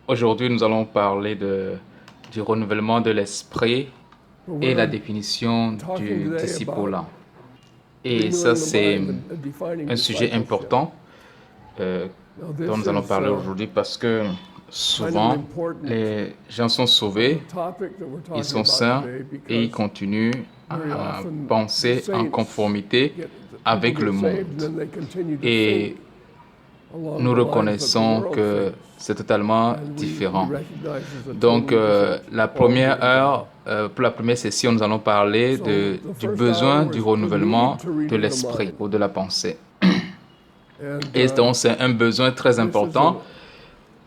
Aujourd'hui, nous allons parler du renouvellement de l'esprit et la définition du discipulat. Et ça, c'est un sujet important dont nous allons parler aujourd'hui parce que souvent, les gens sont sauvés, ils sont saints et ils continuent à penser en conformité avec le monde. Et nous reconnaissons que c'est totalement différent. Donc, la première heure, pour la première session, nous allons parler du besoin du renouvellement de l'esprit ou de la pensée. Et donc, c'est un besoin très important.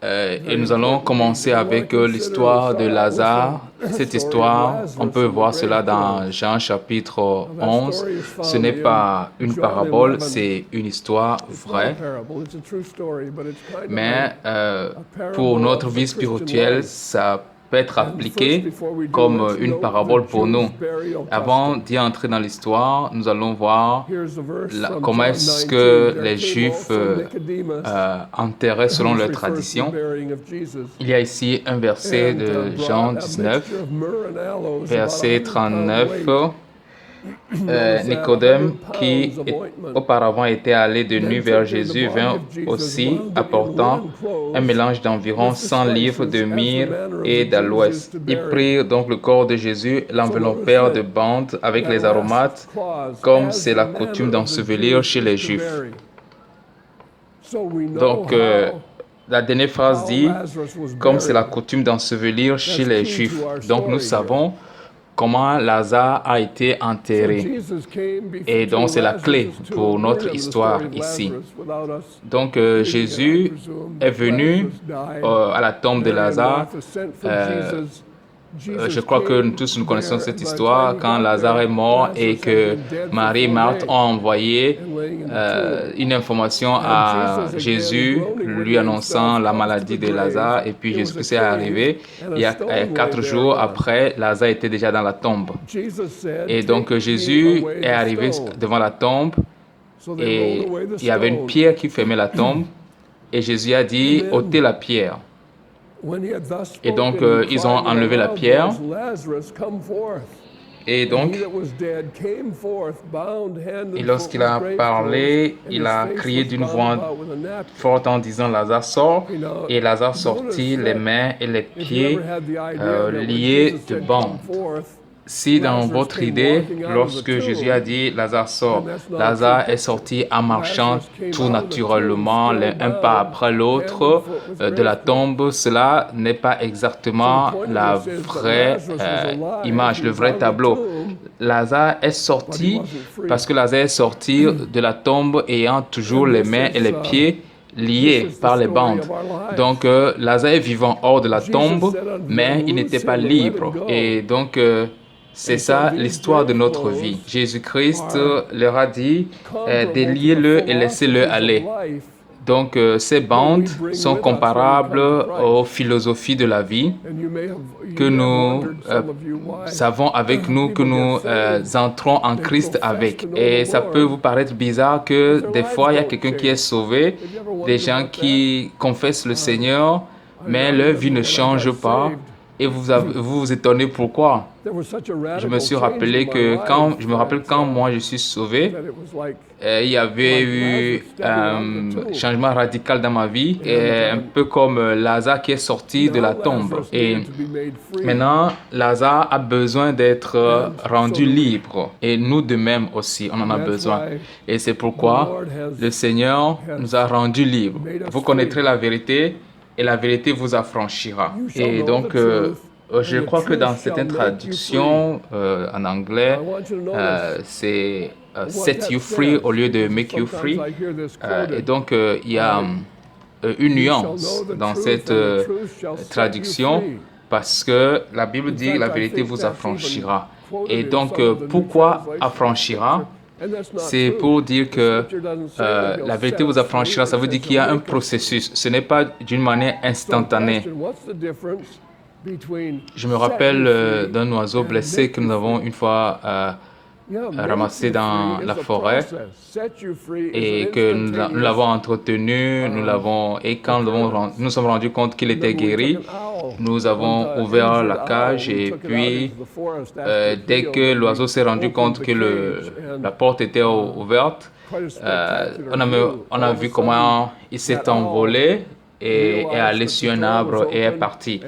Et nous allons commencer avec l'histoire de Lazare. Cette histoire, on peut voir cela dans Jean chapitre 11. Ce n'est pas une parabole, c'est une histoire vraie. Mais pour notre vie spirituelle, ça peut être appliqué comme une parabole pour nous. Avant d'y entrer dans l'histoire, nous allons voir comment est-ce que les Juifs enterraient selon leur tradition. Il y a ici un verset de Jean 19, verset 39. Nicodème, qui auparavant était allé de nuit vers Jésus, vint aussi apportant un mélange d'environ 100 livres de myrrhe et d'aloès. Ils prirent donc le corps de Jésus, l'enveloppèrent de bandes avec les aromates, comme c'est la coutume d'ensevelir chez les Juifs. Donc, la dernière phrase dit, comme c'est la coutume d'ensevelir chez les Juifs. Donc, nous savons comment Lazare a été enterré. Et donc, c'est la clé pour notre histoire ici. Donc, Jésus est venu à la tombe de Lazare. Je crois que nous tous nous connaissons cette histoire quand Lazare est mort et que Marie et Marthe ont envoyé une information à Jésus lui annonçant la maladie de Lazare et puis Jésus-Christ est arrivé. Et 4 jours après, Lazare était déjà dans la tombe. Et donc Jésus est arrivé devant la tombe et il y avait une pierre qui fermait la tombe et Jésus a dit « ôtez la pierre ». Et donc, ils ont enlevé la pierre. Et donc, lorsqu'il a parlé, il a crié d'une voix forte en disant « Lazare sort ». Et Lazare sortit les mains et les pieds liés de bandes. Si dans votre idée, lorsque Jésus a dit « Lazare sort », Lazare est sorti en marchant tout naturellement, un pas après l'autre de la tombe, cela n'est pas exactement la vraie image, le vrai tableau. Lazare est sorti parce que Lazare est sorti de la tombe ayant toujours les mains et les pieds liés par les bandes. Donc, Lazare est vivant hors de la tombe, mais il n'était pas libre. Et donc, c'est ça l'histoire de notre vie. Jésus-Christ leur a dit, déliez-le et laissez-le aller. Donc, ces bandes sont comparables aux philosophies de la vie que nous savons avec nous, que nous entrons en Christ avec. Et ça peut vous paraître bizarre que des fois, il y a quelqu'un qui est sauvé, des gens qui confessent le Seigneur, mais leur vie ne change pas. Et vous vous étonnez pourquoi. Je me suis rappelé que quand moi je suis sauvé, il y avait eu un changement radical dans ma vie, un peu comme Lazare qui est sorti de la tombe. Et maintenant, Lazare a besoin d'être rendu libre. Et nous de même aussi, on en a besoin. Et c'est pourquoi le Seigneur nous a rendus libres. Vous connaîtrez la vérité et la vérité vous affranchira. Et donc, je crois que dans certaines traductions en anglais, c'est set you free au lieu de make you free. Et donc, il y a une nuance dans cette traduction parce que la Bible dit la vérité vous affranchira. Et donc, pourquoi affranchira? C'est pour dire que la vérité vous affranchira. Ça veut dire qu'il y a un processus. Ce n'est pas d'une manière instantanée. Je me rappelle d'un oiseau blessé que nous avons une fois ramassé dans la forêt et que nous l'avons entretenu, et quand nous sommes rendus compte qu'il était guéri, nous avons ouvert la cage et puis dès que l'oiseau s'est rendu compte que la porte était ouverte, on a vu comment il s'est envolé et est allé sur un arbre et est parti.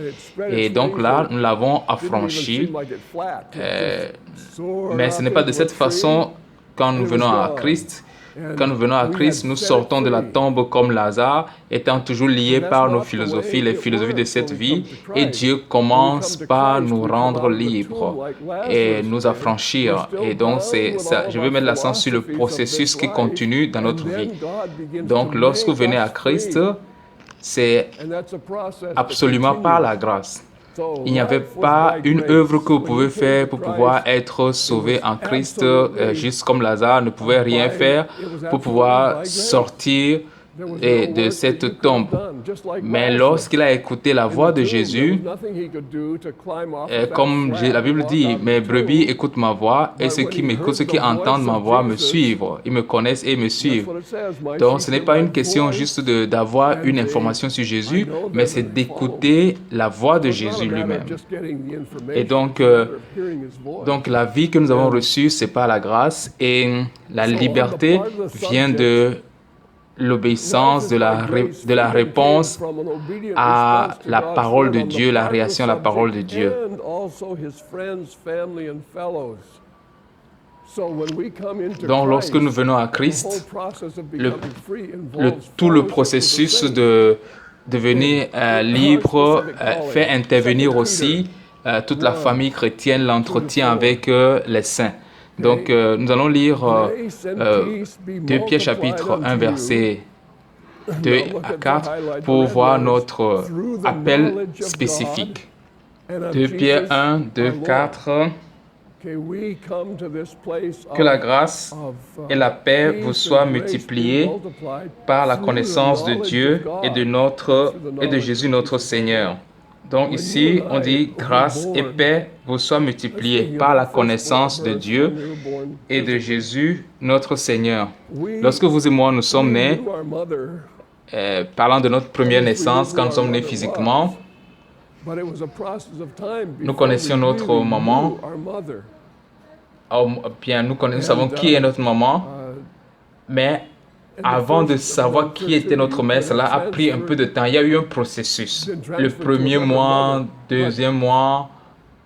Et donc là, nous l'avons affranchi. Mais ce n'est pas de cette façon quand nous venons à Christ. Quand nous venons à Christ, nous sortons de la tombe comme Lazare, étant toujours liés par nos philosophies, les philosophies de cette vie. Et Dieu commence par nous rendre libres et nous affranchir. Et donc, je veux mettre l'accent sur le processus qui continue dans notre vie. Donc, lorsque vous venez à Christ, c'est absolument par la grâce. Il n'y avait pas une œuvre que vous pouvez faire pour pouvoir être sauvé en Christ, juste comme Lazare ne pouvait rien faire pour pouvoir sortir de cette tombe. Mais lorsqu'il a écouté la voix de Jésus, comme la Bible dit, mes brebis écoutent ma voix et ceux qui m'écoutent, ceux qui entendent ma voix me suivent. Ils me connaissent et me suivent. Donc ce n'est pas une question juste d'avoir une information sur Jésus, mais c'est d'écouter la voix de Jésus lui-même. Et donc la vie que nous avons reçue, c'est par la grâce et la liberté vient de l'obéissance, de la réponse à la parole de Dieu, la réaction à la parole de Dieu. Donc, lorsque nous venons à Christ, tout le processus de devenir libre fait intervenir aussi toute la famille chrétienne, l'entretien avec les saints. Donc, nous allons lire 2 Pierre chapitre 1, verset 2 à 4 pour voir notre appel spécifique. 2 Pierre 1, 2, 4. Que la grâce et la paix vous soient multipliées par la connaissance de Dieu et de Jésus notre Seigneur. Donc ici, on dit grâce et paix vous soient multipliées par la connaissance de Dieu et de Jésus notre Seigneur. Lorsque vous et moi nous sommes nés, parlant de notre première naissance, quand nous sommes nés physiquement, nous connaissions notre maman. Bien, nous savons qui est notre maman, mais avant de savoir qui était notre mère, cela a pris un peu de temps. Il y a eu un processus. Le premier mois, deuxième mois,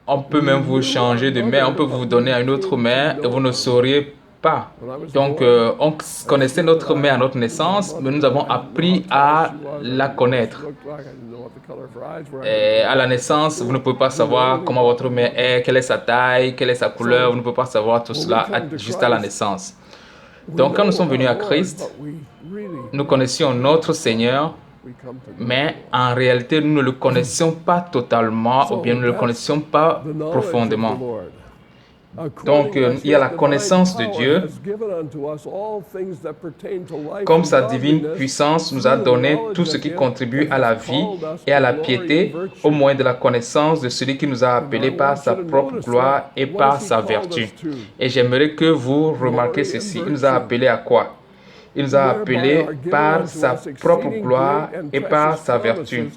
on peut même vous changer de mère, on peut vous donner à une autre mère et vous ne sauriez pas. Donc, on connaissait notre mère à notre naissance, mais nous avons appris à la connaître. Et à la naissance, vous ne pouvez pas savoir comment votre mère est, quelle est sa taille, quelle est sa couleur, vous ne pouvez pas savoir tout cela juste à la naissance. Donc, quand nous sommes venus à Christ, nous connaissions notre Seigneur, mais en réalité, nous ne le connaissions pas totalement, ou bien nous ne le connaissions pas profondément. Donc, il y a la connaissance de Dieu. Comme sa divine puissance nous a donné tout ce qui contribue à la vie et à la piété, au moyen de la connaissance de celui qui nous a appelés par sa propre gloire et par sa vertu. Et j'aimerais que vous remarquiez ceci. Il nous a appelés à quoi? Il nous a appelés par sa propre gloire et par sa vertu,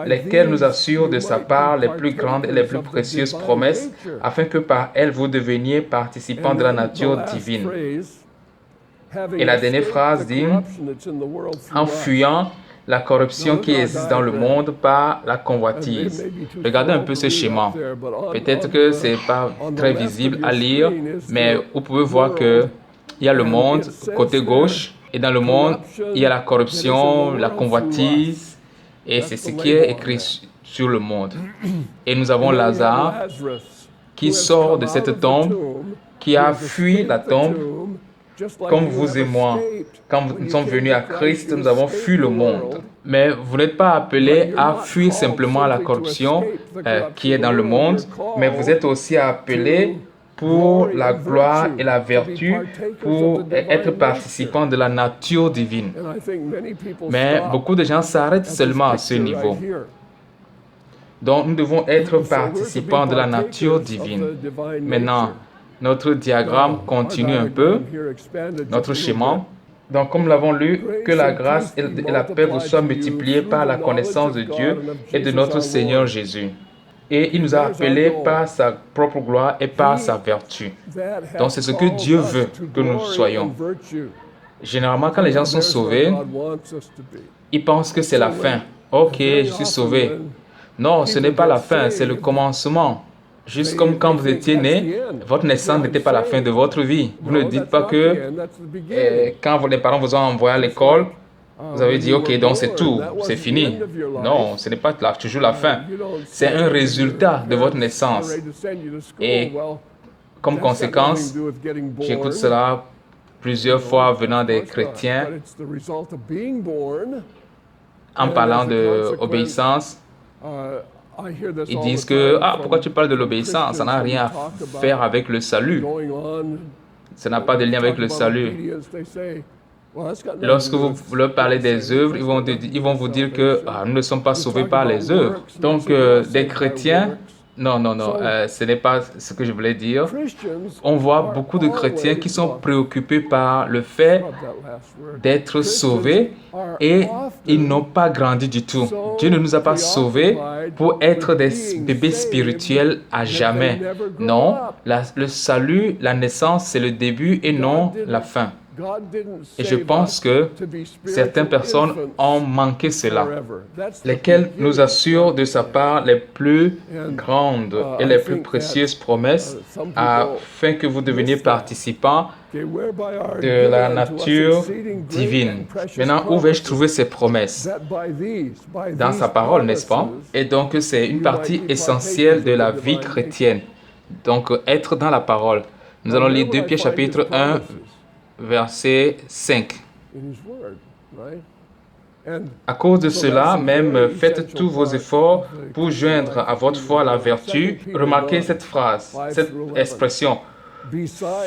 lesquelles nous assurent de sa part les plus grandes et les plus précieuses promesses, afin que par elles vous deveniez participants de la nature divine. Et la dernière phrase dit, en fuyant la corruption qui existe dans le monde par la convoitise. Regardez un peu ce schéma. Peut-être que ce n'est pas très visible à lire, mais vous pouvez voir qu'il y a le monde côté gauche, et dans le monde, il y a la corruption, la convoitise, et c'est ce qui est écrit sur le monde. Et nous avons Lazare qui sort de cette tombe, qui a fui la tombe, comme vous et moi. Quand nous sommes venus à Christ, nous avons fui le monde. Mais vous n'êtes pas appelés à fuir simplement la corruption qui est dans le monde, mais vous êtes aussi appelés pour la gloire et la vertu, pour être participants de la nature divine. Mais beaucoup de gens s'arrêtent seulement à ce niveau. Donc, nous devons être participants de la nature divine. Maintenant, Notre diagramme continue un peu, notre schéma. Donc, comme nous l'avons lu, que la grâce et la paix vous soient multipliées par la connaissance de Dieu et de notre Seigneur Jésus. Et il nous a appelés par sa propre gloire et par sa vertu. Donc, c'est ce que Dieu veut que nous soyons. Généralement, quand les gens sont sauvés, ils pensent que c'est la fin. Ok, je suis sauvé. Non, ce n'est pas la fin, c'est le commencement. Juste comme quand vous étiez né, votre naissance n'était pas la fin de votre vie. Vous ne dites pas que quand les parents vous ont envoyé à l'école, vous avez dit, ok, donc c'est tout, c'est fini. Non, ce n'est pas toujours la fin. C'est un résultat de votre naissance. Et comme conséquence, j'écoute cela plusieurs fois venant des chrétiens en parlant d'obéissance. Ils disent que, pourquoi tu parles de l'obéissance? Ça n'a rien à faire avec le salut. Ça n'a pas de lien avec le salut. Lorsque vous leur parlez des œuvres, ils vont vous dire que nous ne sommes pas sauvés par les œuvres. Donc, des chrétiens, non, ce n'est pas ce que je voulais dire. On voit beaucoup de chrétiens qui sont préoccupés par le fait d'être sauvés et ils n'ont pas grandi du tout. Dieu ne nous a pas sauvés pour être des bébés spirituels à jamais. Non, le salut, la naissance, c'est le début et non la fin. Et je pense que certaines personnes ont manqué cela, lesquelles nous assurent de sa part les plus grandes et les plus précieuses promesses afin que vous deveniez participants de la nature divine. Maintenant, où vais-je trouver ces promesses? Dans sa parole, n'est-ce pas? Et donc, c'est une partie essentielle de la vie chrétienne. Donc, être dans la parole. Nous allons lire 2 Pierre chapitre 1, verset 5. À cause de cela, même faites tous vos efforts pour joindre à votre foi la vertu. Remarquez cette phrase, cette expression.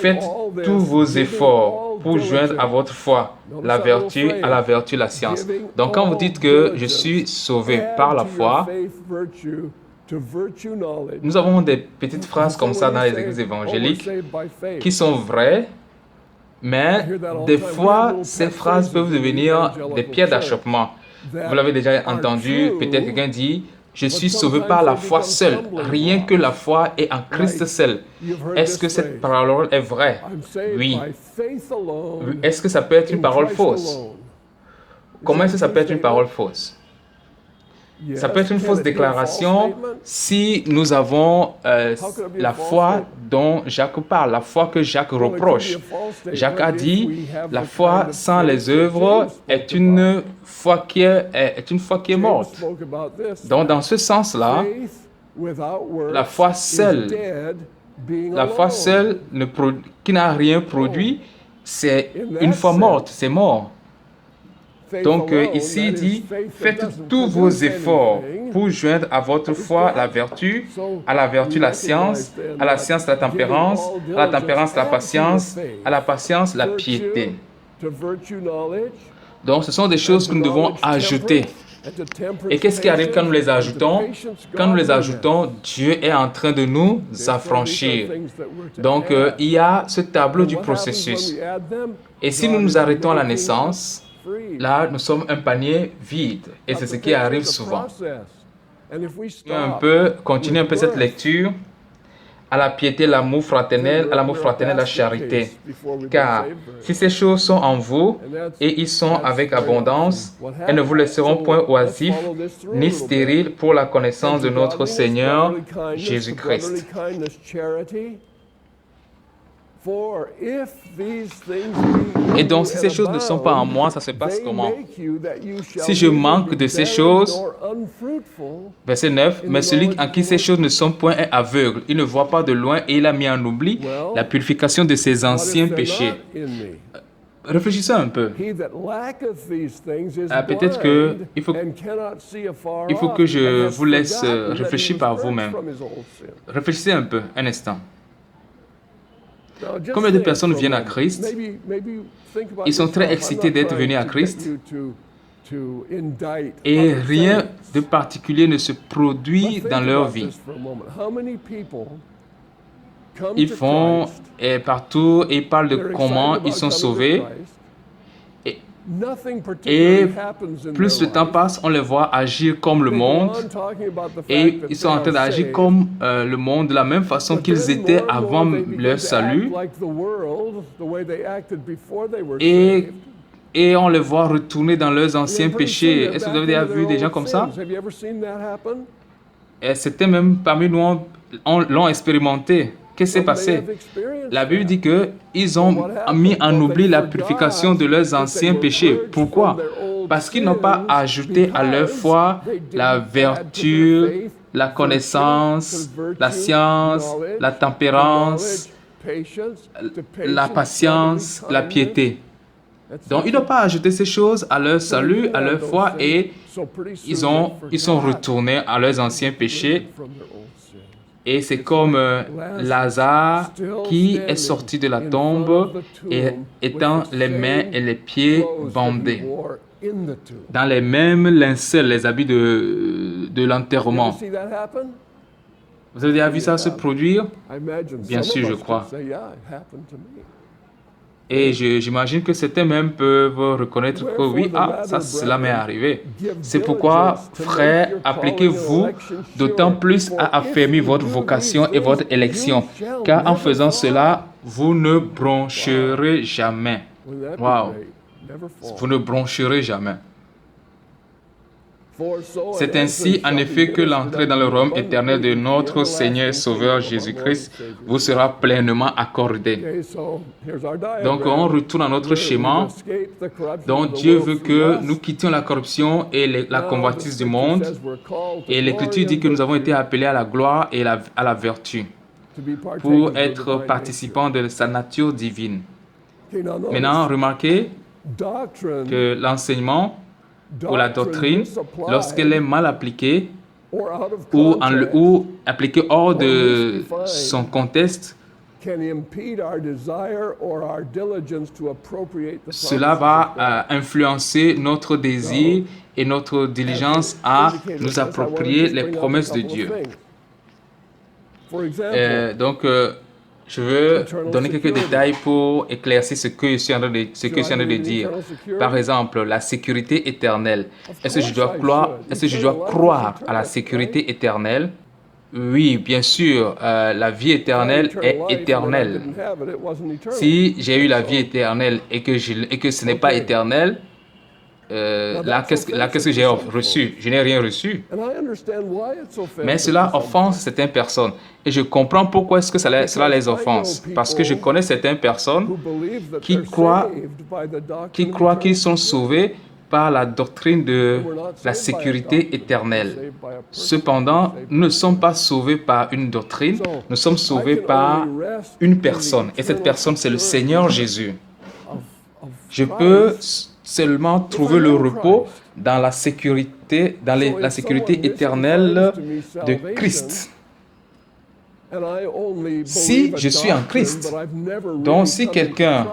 Faites tous vos efforts pour joindre à votre foi la vertu, à la vertu la science. Donc quand vous dites que je suis sauvé par la foi, nous avons des petites phrases comme ça dans les églises évangéliques qui sont vraies, mais des fois, ces phrases peuvent devenir des pierres d'achoppement. Vous l'avez déjà entendu, peut-être quelqu'un dit « Je suis sauvé par la foi seule, rien que la foi est en Christ seul. » Est-ce que cette parole est vraie? Oui. Est-ce que ça peut être une parole fausse? Comment est-ce que ça peut être une parole fausse? Ça peut être une fausse déclaration si nous avons la foi dont Jacques parle, la foi que Jacques reproche. Jacques a dit, la foi sans les œuvres est une foi qui est morte. Donc dans ce sens-là, la foi seule qui n'a rien produit, c'est une foi morte, c'est mort. Donc ici il dit, faites tous vos efforts pour joindre à votre foi la vertu, à la vertu la science, à la science la tempérance, à la tempérance la patience, à la patience la piété. Donc ce sont des choses que nous devons ajouter. Et qu'est-ce qui arrive quand nous les ajoutons? Quand nous les ajoutons, Dieu est en train de nous affranchir. Donc il y a ce tableau du processus. Et si nous nous arrêtons à la naissance, là, nous sommes un panier vide et c'est ce qui arrive souvent. Continuez un peu cette lecture. À la piété, l'amour fraternel, à l'amour fraternel, la charité. Car si ces choses sont en vous et ils sont avec abondance, elles ne vous laisseront point oisifs ni stériles pour la connaissance de notre Seigneur Jésus-Christ. Et donc, si ces choses ne sont pas en moi, ça se passe comment? Si je manque de ces choses, verset 9, mais celui en qui ces choses ne sont point est aveugle, il ne voit pas de loin et il a mis en oubli la purification de ses anciens péchés. Réfléchissez un peu. Peut-être qu'il faut que je vous laisse réfléchir par vous-même. Réfléchissez un peu, un instant. Combien de personnes viennent à Christ? Ils sont très excités d'être venus à Christ et rien de particulier ne se produit dans leur vie. ils font et partout et ils parlent de comment ils sont sauvés. Et plus le temps passe, on les voit agir comme le monde et ils sont en train d'agir comme le monde de la même façon qu'ils étaient avant leur salut et on les voit retourner dans leurs anciens péchés. Est-ce que vous avez déjà vu des gens comme ça? Et c'était même parmi nous, on l'ont expérimenté. Qu'est-ce qui s'est passé? La Bible dit qu'ils ont mis en oubli la purification de leurs anciens péchés. Pourquoi? Parce qu'ils n'ont pas ajouté à leur foi la vertu, la connaissance, la science, la tempérance, la patience, la piété. Donc, ils n'ont pas ajouté ces choses à leur salut, à leur foi, et ils sont retournés à leurs anciens péchés. Et c'est comme Lazare qui est sorti de la tombe et étant les mains et les pieds bandés, dans les mêmes linceuls, les habits de l'enterrement. Vous avez déjà vu ça se produire? Bien sûr, je crois. Et j'imagine que certains même peuvent reconnaître que oui, cela m'est arrivé. C'est pourquoi, frères, appliquez-vous d'autant plus à affermir votre vocation et votre élection, car en faisant cela, vous ne broncherez jamais. Wow! Vous ne broncherez jamais. C'est ainsi, en effet, que l'entrée dans le royaume éternel de notre Seigneur et Sauveur Jésus-Christ vous sera pleinement accordée. Donc, on retourne à notre schéma. Donc, Dieu veut que nous quittions la corruption et la convoitise du monde. Et l'Écriture dit que nous avons été appelés à la gloire et à la vertu pour être participants de sa nature divine. Maintenant, remarquez que l'enseignement ou la doctrine, lorsqu'elle est mal appliquée ou appliquée hors de son contexte, cela va influencer notre désir et notre diligence à nous approprier les promesses de Dieu. Je veux donner quelques détails pour éclaircir ce que je suis en train de dire. Par exemple, la sécurité éternelle. Est-ce que je dois croire à la sécurité éternelle? Oui, bien sûr, la vie éternelle est éternelle. Si j'ai eu la vie éternelle et que ce n'est pas éternel, qu'est-ce que j'ai reçu? Je n'ai rien reçu. Mais cela offense certaines personnes. Et je comprends pourquoi est-ce que cela les offense. Parce que je connais certaines personnes qui croient qu'ils sont sauvés par la doctrine de la sécurité éternelle. Cependant, nous ne sommes pas sauvés par une doctrine, nous sommes sauvés par une personne. Et cette personne, c'est le Seigneur Jésus. Je peux seulement trouver le repos dans la sécurité, la sécurité éternelle de Christ. Si je suis en Christ, donc si quelqu'un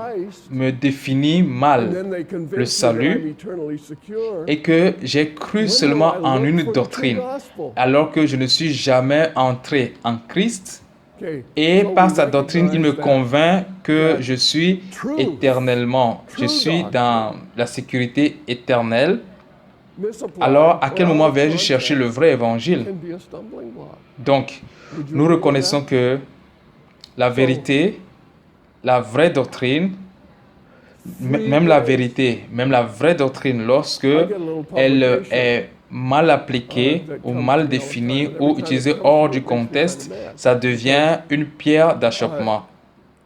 me définit mal le salut et que j'ai cru seulement en une doctrine, alors que je ne suis jamais entré en Christ, et par sa doctrine, il me convainc que je suis éternellement, je suis dans la sécurité éternelle. Alors, à quel moment vais-je chercher le vrai évangile? Donc, nous reconnaissons que la vérité, la vraie doctrine, même la vérité, même la vraie doctrine, lorsque elle est mal appliquée ou mal définie ou utilisée hors du contexte, ça devient une pierre d'achoppement.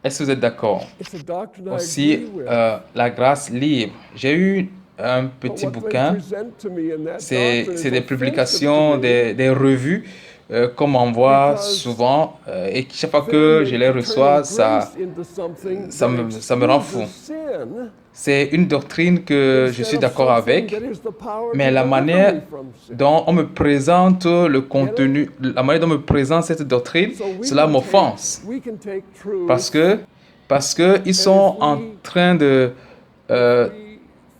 Est-ce que vous êtes d'accord? Aussi, la grâce libre. J'ai eu un petit bouquin, c'est des publications, des revues qu'on m'envoie souvent et chaque fois que je les reçois, ça me rend fou. C'est une doctrine que je suis d'accord avec, mais la manière dont on me présente le contenu, la manière dont on me présente cette doctrine, cela m'offense. Parce que ils sont en train de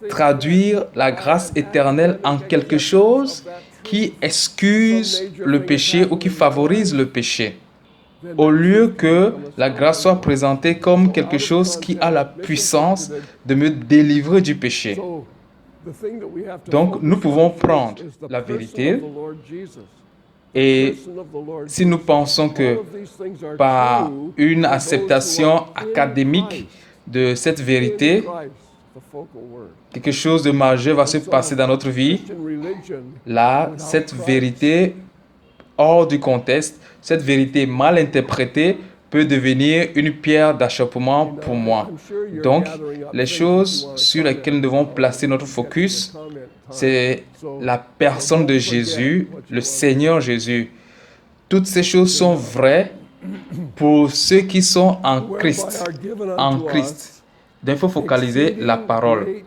traduire la grâce éternelle en quelque chose qui excuse le péché ou qui favorise le péché. au lieu que la grâce soit présentée comme quelque chose qui a la puissance de me délivrer du péché. Donc, nous pouvons prendre la vérité et si nous pensons que par une acceptation académique de cette vérité, quelque chose de majeur va se passer dans notre vie, là, cette vérité hors du contexte, cette vérité mal interprétée peut devenir une pierre d'achoppement pour moi. Donc, les choses sur lesquelles nous devons placer notre focus, c'est la personne de Jésus, le Seigneur Jésus. Toutes ces choses sont vraies pour ceux qui sont en Christ. En Christ. Donc, il faut focaliser la parole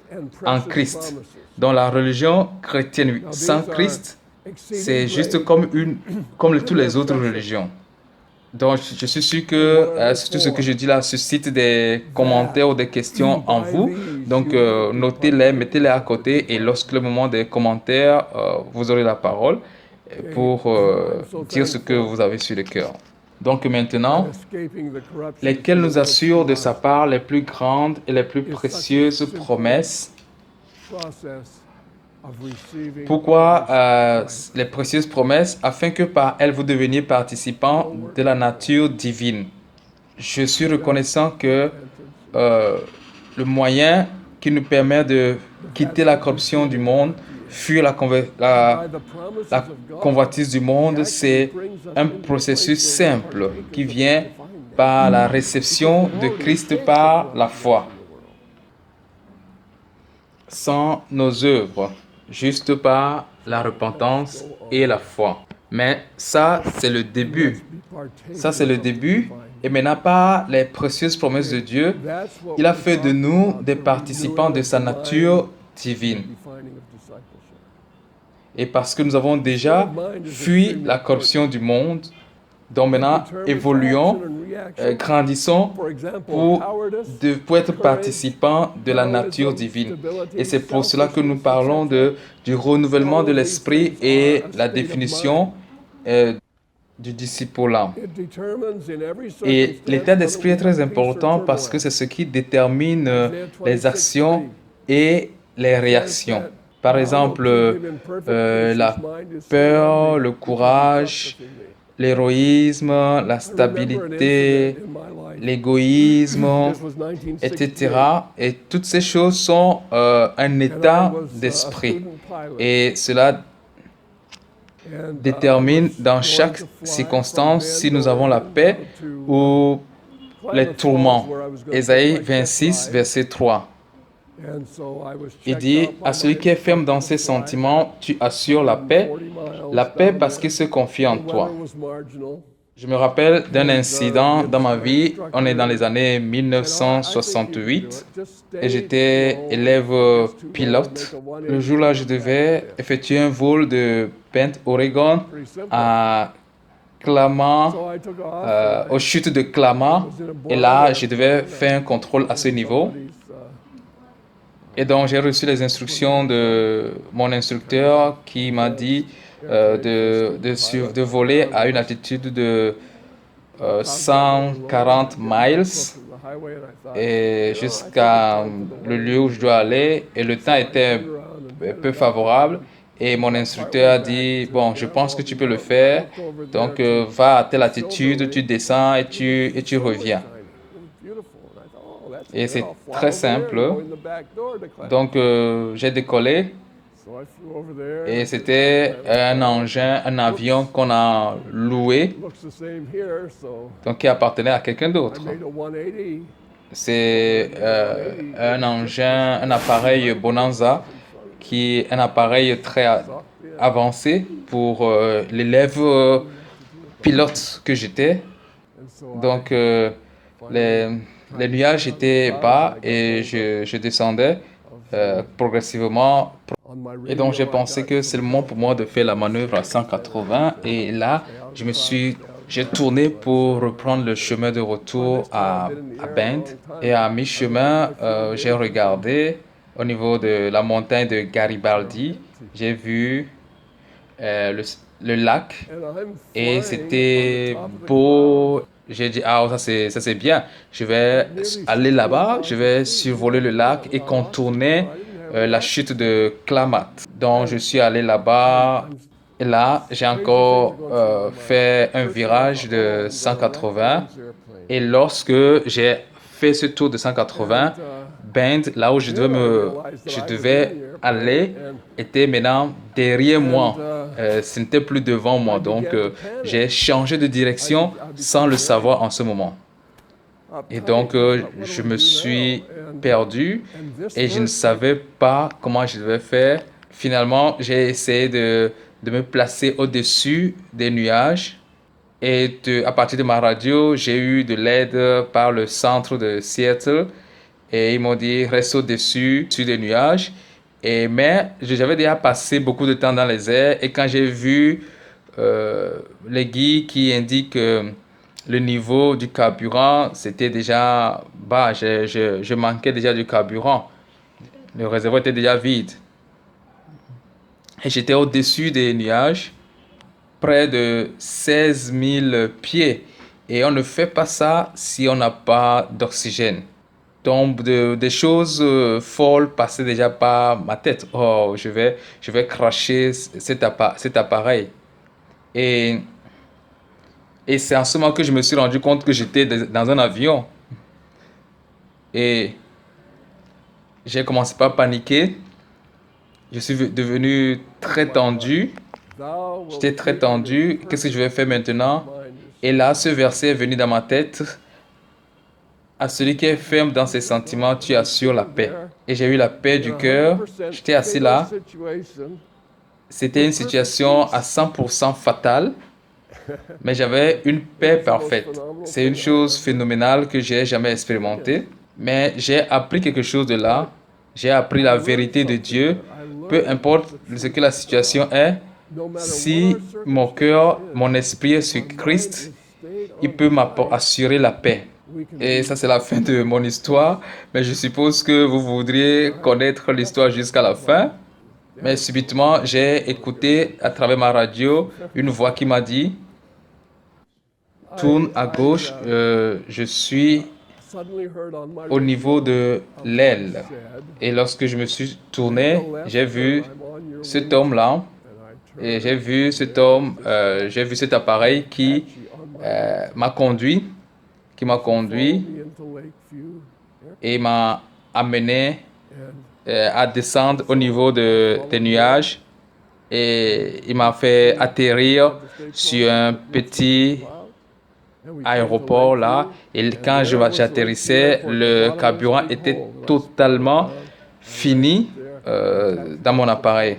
en Christ. Dans la religion chrétienne, sans Christ, c'est juste comme toutes les autres religions. Donc, je suis sûr que tout ce que je dis là suscite des commentaires ou des questions en vous. Donc, notez-les, mettez-les à côté et lorsque le moment des commentaires, vous aurez la parole pour dire ce que vous avez sur le cœur. Donc maintenant, lesquels nous assurent de sa part les plus grandes et les plus précieuses promesses. Pourquoi les précieuses promesses? Afin que par elles vous deveniez participants de la nature divine. Je suis reconnaissant que le moyen qui nous permet de quitter la corruption du monde, fuir la convoitise du monde, c'est un processus simple qui vient par la réception de Christ par la foi. Sans nos œuvres, juste par la repentance et la foi. Mais ça, c'est le début. Ça, c'est le début. Et maintenant, par les précieuses promesses de Dieu, il a fait de nous des participants de sa nature divine. Et parce que nous avons déjà fui la corruption du monde, donc maintenant, évoluons, grandissons pour être participants de la nature divine. Et c'est pour cela que nous parlons du renouvellement de l'esprit et la définition du discipulat. Et l'état d'esprit est très important parce que c'est ce qui détermine les actions et les réactions. Par exemple, la peur, le courage, l'héroïsme, la stabilité, l'égoïsme, etc. Et toutes ces choses sont un état d'esprit. Et cela détermine dans chaque circonstance si nous avons la paix ou les tourments. Ésaïe 26, verset 3. Il dit, à celui qui est ferme dans ses sentiments, tu assures la paix parce qu'il se confie en toi. Je me rappelle d'un incident dans ma vie, on est dans les années 1968 et j'étais élève pilote. Le jour-là, je devais effectuer un vol de Bend, Oregon à Klamath, aux chutes de Klamath, et là, je devais faire un contrôle à ce niveau. Et donc, j'ai reçu les instructions de mon instructeur qui m'a dit de voler à une altitude de 140 miles et jusqu'à le lieu où je dois aller. Et le temps était peu favorable. Et mon instructeur a dit, bon, je pense que tu peux le faire. Donc, va à telle altitude, tu descends et tu reviens. Et c'est très simple. Donc, j'ai décollé et c'était un avion qu'on a loué, donc qui appartenait à quelqu'un d'autre. C'est un appareil Bonanza, qui est un appareil très avancé pour l'élève pilote que j'étais. Donc, les nuages étaient bas et je descendais progressivement. Et donc, j'ai pensé que c'est le moment pour moi de faire la manœuvre à 180. Et là, j'ai tourné pour reprendre le chemin de retour à Bend. Et à mi-chemin, j'ai regardé au niveau de la montagne de Garibaldi. J'ai vu le lac et c'était beau. J'ai dit, ah, ça c'est bien. Je vais aller là-bas, je vais survoler le lac et contourner la chute de Klamath. Donc, je suis allé là-bas. Et là, j'ai encore fait un virage de 180. Et lorsque j'ai fait ce tour de 180, Bend, là où je devais aller, était maintenant derrière moi. Ce n'était plus devant moi. Donc, j'ai changé de direction sans le savoir en ce moment. Et donc, je me suis perdu et je ne savais pas comment je devais faire. Finalement, j'ai essayé de me placer au-dessus des nuages. Et à partir de ma radio, j'ai eu de l'aide par le centre de Seattle. Et ils m'ont dit, reste au-dessus des nuages. Mais j'avais déjà passé beaucoup de temps dans les airs. Et quand j'ai vu les guides qui indiquent le niveau du carburant, c'était déjà bas. Je manquais déjà du carburant. Le réservoir était déjà vide. Et j'étais au-dessus des nuages, près de 16 000 pieds. Et on ne fait pas ça si on n'a pas d'oxygène. Donc, des choses folles passaient déjà par ma tête. Oh, je vais cracher cet appareil. Et, et c'est en ce moment que je me suis rendu compte que j'étais dans un avion. Et j'ai commencé par paniquer. Je suis devenu très tendu. J'étais très tendu. Qu'est-ce que je vais faire maintenant? Et là, ce verset est venu dans ma tête. À celui qui est ferme dans ses sentiments, tu assures la paix. Et j'ai eu la paix du cœur. J'étais assis là. C'était une situation à 100% fatale, mais j'avais une paix parfaite. C'est une chose phénoménale que j'ai jamais expérimentée. Mais j'ai appris quelque chose de là. J'ai appris la vérité de Dieu. Peu importe ce que la situation est, si mon cœur, mon esprit est sur Christ, il peut m'assurer la paix. Et ça, c'est la fin de mon histoire. Mais je suppose que vous voudriez connaître l'histoire jusqu'à la fin. Mais subitement, j'ai écouté à travers ma radio une voix qui m'a dit, tourne à gauche, je suis au niveau de l'aile. Et lorsque je me suis tourné, j'ai vu cet homme-là. Et j'ai vu cet homme, j'ai vu cet appareil qui m'a conduit, et m'a amené à descendre au niveau des nuages. Et il m'a fait atterrir sur un petit aéroport là. Et quand j'atterrissais, le carburant était totalement fini dans mon appareil.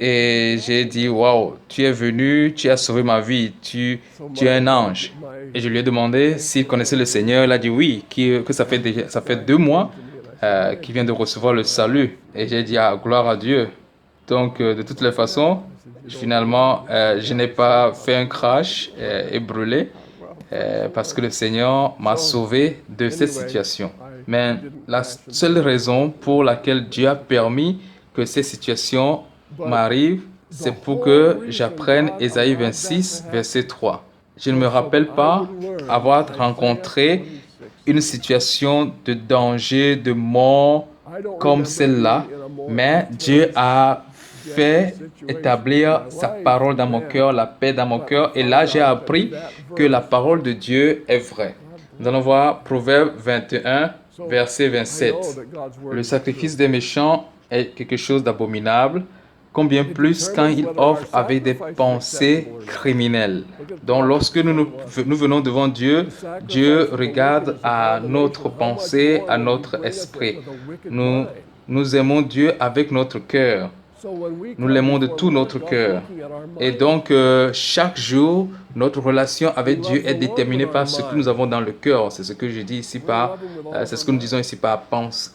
Et j'ai dit, waouh, tu es venu, tu as sauvé ma vie, tu es un ange. Et je lui ai demandé s'il connaissait le Seigneur. Il a dit oui, que ça fait 2 mois qu'il vient de recevoir le salut. Et j'ai dit, ah, gloire à Dieu. Donc, de toutes les façons, finalement, je n'ai pas fait un crash et brûlé parce que le Seigneur m'a sauvé de cette situation. Mais la seule raison pour laquelle Dieu a permis que ces situations m'arrivent, c'est pour que j'apprenne Ésaïe 26, verset 3. Je ne me rappelle pas avoir rencontré une situation de danger, de mort comme celle-là, mais Dieu a fait établir sa parole dans mon cœur, la paix dans mon cœur, et là j'ai appris que la parole de Dieu est vraie. Nous allons voir Proverbe 21, verset 27. Le sacrifice des méchants est quelque chose d'abominable, combien plus quand il offre avec des pensées criminelles. Donc lorsque nous venons devant Dieu, Dieu regarde à notre pensée, à notre esprit. Nous aimons Dieu avec notre cœur. Nous l'aimons de tout notre cœur. Et donc, chaque jour, notre relation avec Dieu est déterminée par ce que nous avons dans le cœur. C'est ce que je dis ici c'est ce que nous disons ici par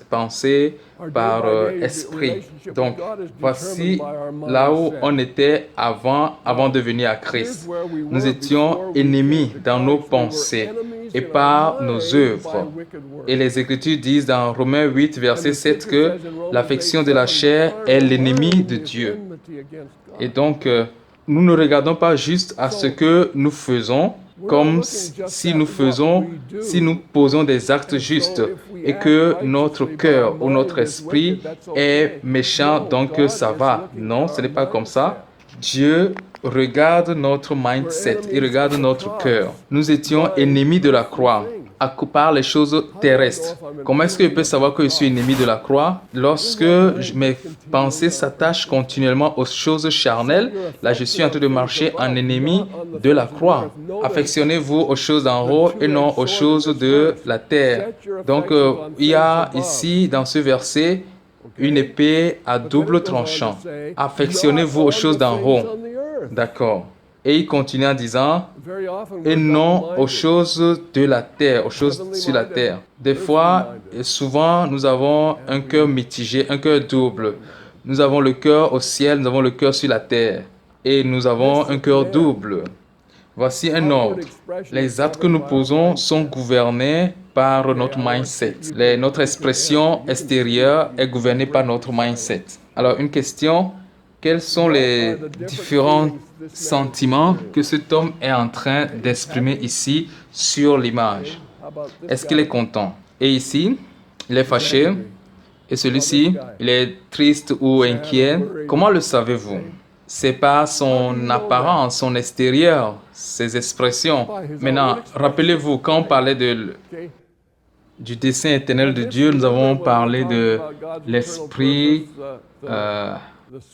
pensée, par esprit. Donc, voici là où on était avant de venir à Christ. Nous étions ennemis dans nos pensées et par nos œuvres. Et les Écritures disent dans Romains 8, verset 7 que l'affection de la chair est l'ennemi de Dieu. Et donc, nous ne regardons pas juste à ce que nous faisons, comme si nous posons des actes justes et que notre cœur ou notre esprit est méchant, donc ça va. Non, ce n'est pas comme ça. Dieu regarde notre mindset, il regarde notre cœur. Nous étions ennemis de la croix par les choses terrestres. Comment est-ce que je peux savoir que je suis ennemi de la croix? Lorsque mes pensées s'attachent continuellement aux choses charnelles, là je suis en train de marcher en ennemi de la croix. Affectionnez-vous aux choses d'en haut et non aux choses de la terre. Donc il y a ici dans ce verset une épée à double tranchant. Affectionnez-vous aux choses d'en haut. D'accord. Et il continue en disant, et non aux choses de la terre, aux choses sur la terre. Des fois, et souvent, nous avons un cœur mitigé, un cœur double. Nous avons le cœur au ciel, nous avons le cœur sur la terre. Et nous avons un cœur double. Voici un ordre. Les actes que nous posons sont gouvernés par notre mindset. Notre expression extérieure est gouvernée par notre mindset. Alors, une question. Quels sont les différents sentiments que cet homme est en train d'exprimer ici sur l'image? Est-ce qu'il est content? Et ici, il est fâché. Et celui-ci, il est triste ou inquiet. Comment le savez-vous? C'est par son apparence, son extérieur, ses expressions. Maintenant, rappelez-vous, quand on parlait du dessein éternel de Dieu, nous avons parlé de l'esprit,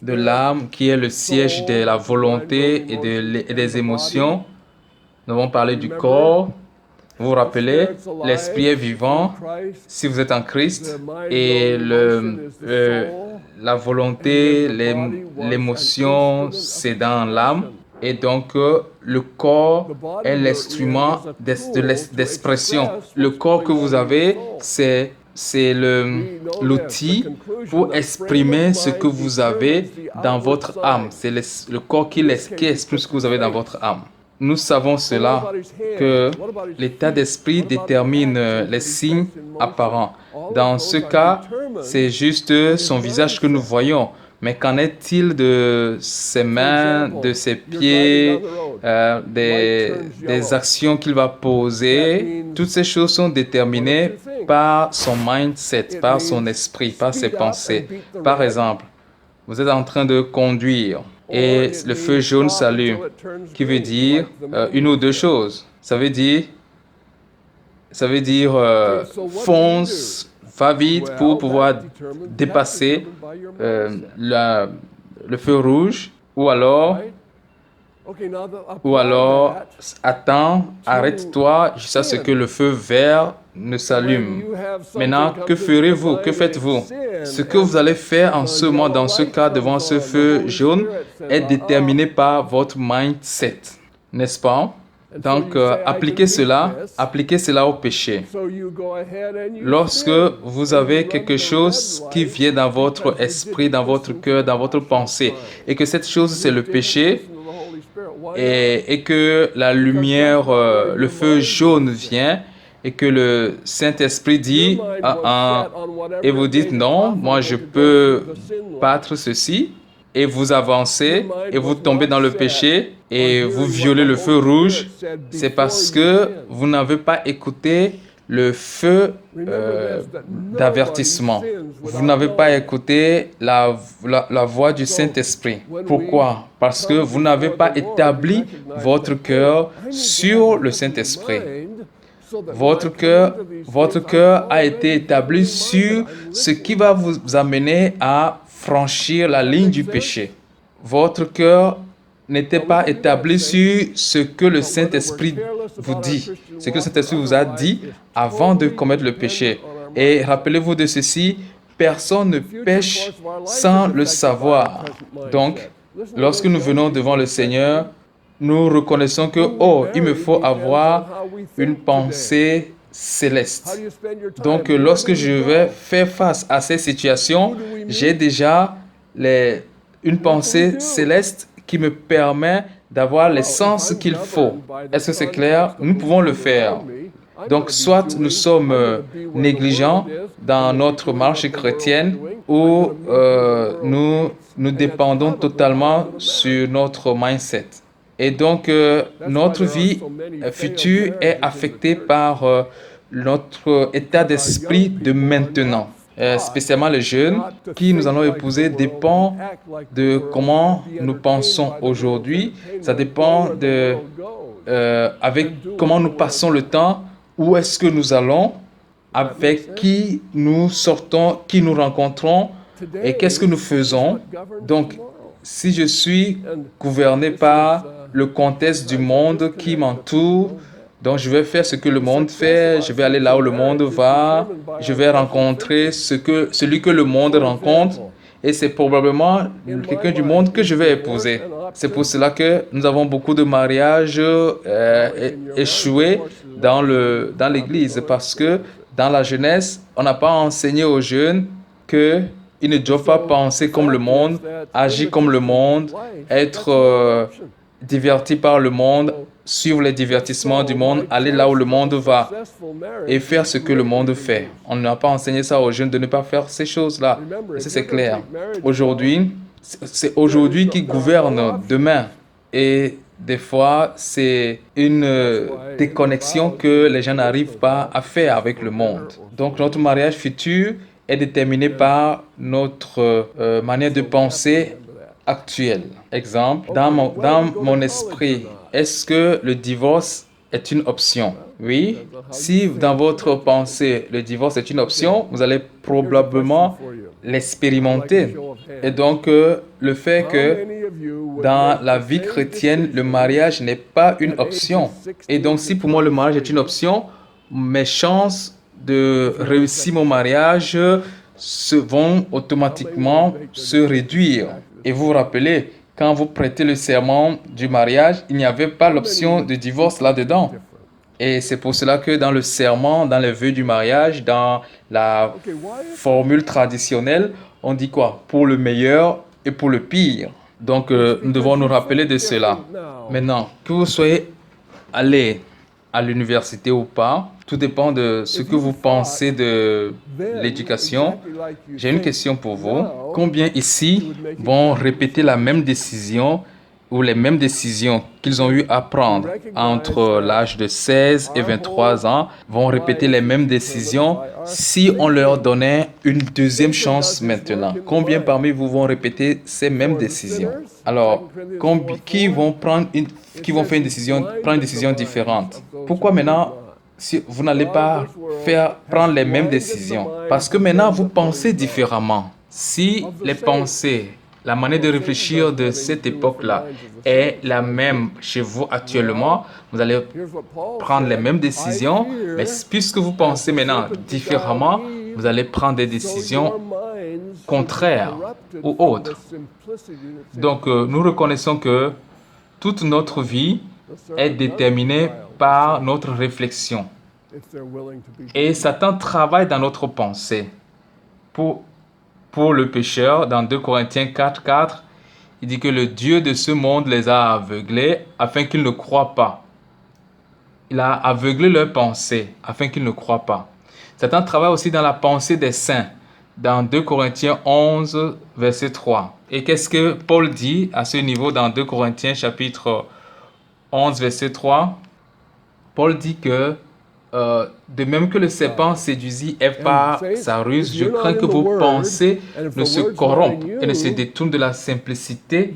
de l'âme qui est le siège de la volonté et des émotions. Nous avons parlé du corps. Vous vous rappelez, l'esprit est vivant si vous êtes en Christ et la volonté, l'émotion, c'est dans l'âme. Et donc, le corps est l'instrument d'expression. Le corps que vous avez, c'est l'outil pour exprimer ce que vous avez dans votre âme. C'est le corps qui exprime ce que vous avez dans votre âme. Nous savons cela, que l'état d'esprit détermine les signes apparents. Dans ce cas, c'est juste son visage que nous voyons. Mais qu'en est-il de ses mains, de ses pieds, des actions qu'il va poser? Toutes ces choses sont déterminées par son mindset, par son esprit, par ses pensées. Par exemple, vous êtes en train de conduire et le feu jaune s'allume, qui veut dire une ou deux choses. Ça veut dire fonce, va vite pour pouvoir dépasser le feu rouge, ou alors attends, arrête-toi jusqu'à ce que le feu vert ne s'allume. Maintenant, que ferez-vous? Que faites-vous? Ce que vous allez faire en ce moment, dans ce cas, devant ce feu jaune, est déterminé par votre mindset, n'est-ce pas? Donc, appliquez cela au péché. Lorsque vous avez quelque chose qui vient dans votre esprit, dans votre cœur, dans votre pensée, et que cette chose, c'est le péché, et que la lumière, le feu jaune vient, et que le Saint-Esprit dit, et vous dites, non, moi je peux battre ceci, et vous avancez, et vous tombez dans le péché, et vous violez le feu rouge, c'est parce que vous n'avez pas écouté le feu d'avertissement. Vous n'avez pas écouté la voix du Saint-Esprit. Pourquoi? Parce que vous n'avez pas établi votre cœur sur le Saint-Esprit. Votre cœur a été établi sur ce qui va vous amener à franchir la ligne du péché. Votre cœur n'était pas établi sur ce que le Saint-Esprit vous dit, ce que le Saint-Esprit vous a dit avant de commettre le péché. Et rappelez-vous de ceci, personne ne pêche sans le savoir. Donc, lorsque nous venons devant le Seigneur, nous reconnaissons que, il me faut avoir une pensée céleste. Donc, lorsque je vais faire face à ces situations, j'ai déjà une pensée céleste qui me permet d'avoir les sens qu'il faut. Est-ce que c'est clair? Nous pouvons le faire. Donc, soit nous sommes négligents dans notre marche chrétienne ou nous dépendons totalement sur notre mindset. Et donc, notre vie future est affectée par notre état d'esprit de maintenant. Spécialement les jeunes qui nous allons épouser dépend de comment nous pensons aujourd'hui. Ça dépend de avec comment nous passons le temps, où est-ce que nous allons, avec qui nous sortons, qui nous rencontrons et qu'est-ce que nous faisons. Donc, si je suis gouverné par le contexte du monde qui m'entoure, donc je vais faire ce que le monde fait, je vais aller là où le monde va, je vais rencontrer celui que le monde rencontre, et c'est probablement quelqu'un du monde que je vais épouser. C'est pour cela que nous avons beaucoup de mariages échoués dans l'Église, parce que dans la jeunesse, on n'a pas enseigné aux jeunes qu'ils ne doivent pas penser comme le monde, agir comme le monde, être divertis par le monde, suivre les divertissements du monde, aller là où le monde va et faire ce que le monde fait. On n'a pas enseigné ça aux jeunes de ne pas faire ces choses-là. Et ça, c'est clair. Aujourd'hui, c'est aujourd'hui qui gouverne demain. Et des fois, c'est une déconnexion que les gens n'arrivent pas à faire avec le monde. Donc, notre mariage futur est déterminé par notre manière de penser actuelle. Exemple, dans mon esprit, est-ce que le divorce est une option? Oui. Si dans votre pensée, le divorce est une option, vous allez probablement l'expérimenter. Et donc, le fait que dans la vie chrétienne, le mariage n'est pas une option. Et donc, si pour moi le mariage est une option, mes chances de réussir mon mariage vont automatiquement se réduire. Et vous vous rappelez, quand vous prêtez le serment du mariage, il n'y avait pas l'option de divorce là-dedans. Et c'est pour cela que dans le serment, dans les vœux du mariage, dans la formule traditionnelle, on dit quoi? Pour le meilleur et pour le pire. Donc, nous devons nous rappeler de cela. Maintenant, que vous soyez allé à l'université ou pas, tout dépend de ce que vous pensez de l'éducation. J'ai une question pour vous. Combien ici vont répéter la même décision ou les mêmes décisions qu'ils ont eu à prendre entre l'âge de 16 et 23 ans, vont répéter les mêmes décisions si on leur donnait une deuxième chance maintenant? Combien parmi vous vont répéter ces mêmes décisions? Alors, qui vont faire prendre une décision différente? Pourquoi maintenant si vous n'allez pas prendre les mêmes décisions? Parce que maintenant vous pensez différemment. Si les pensées, la manière de réfléchir de cette époque-là est la même chez vous actuellement, vous allez prendre les mêmes décisions, mais puisque vous pensez maintenant différemment, vous allez prendre des décisions contraires ou autres. Donc, nous reconnaissons que toute notre vie est déterminée par notre réflexion. Et Satan travaille dans notre pensée. Pour le pécheur, dans 2 Corinthiens 4:4, il dit que le Dieu de ce monde les a aveuglés afin qu'ils ne croient pas. Il a aveuglé leurs pensées afin qu'ils ne croient pas. Satan travaille aussi dans la pensée des saints, dans 2 Corinthiens 11, verset 3. Et qu'est-ce que Paul dit à ce niveau dans 2 Corinthiens chapitre 11, verset 3? Paul dit que de même que le serpent séduisit Ève par sa ruse, je crains que vos pensées ne se corrompent et ne se détournent de la simplicité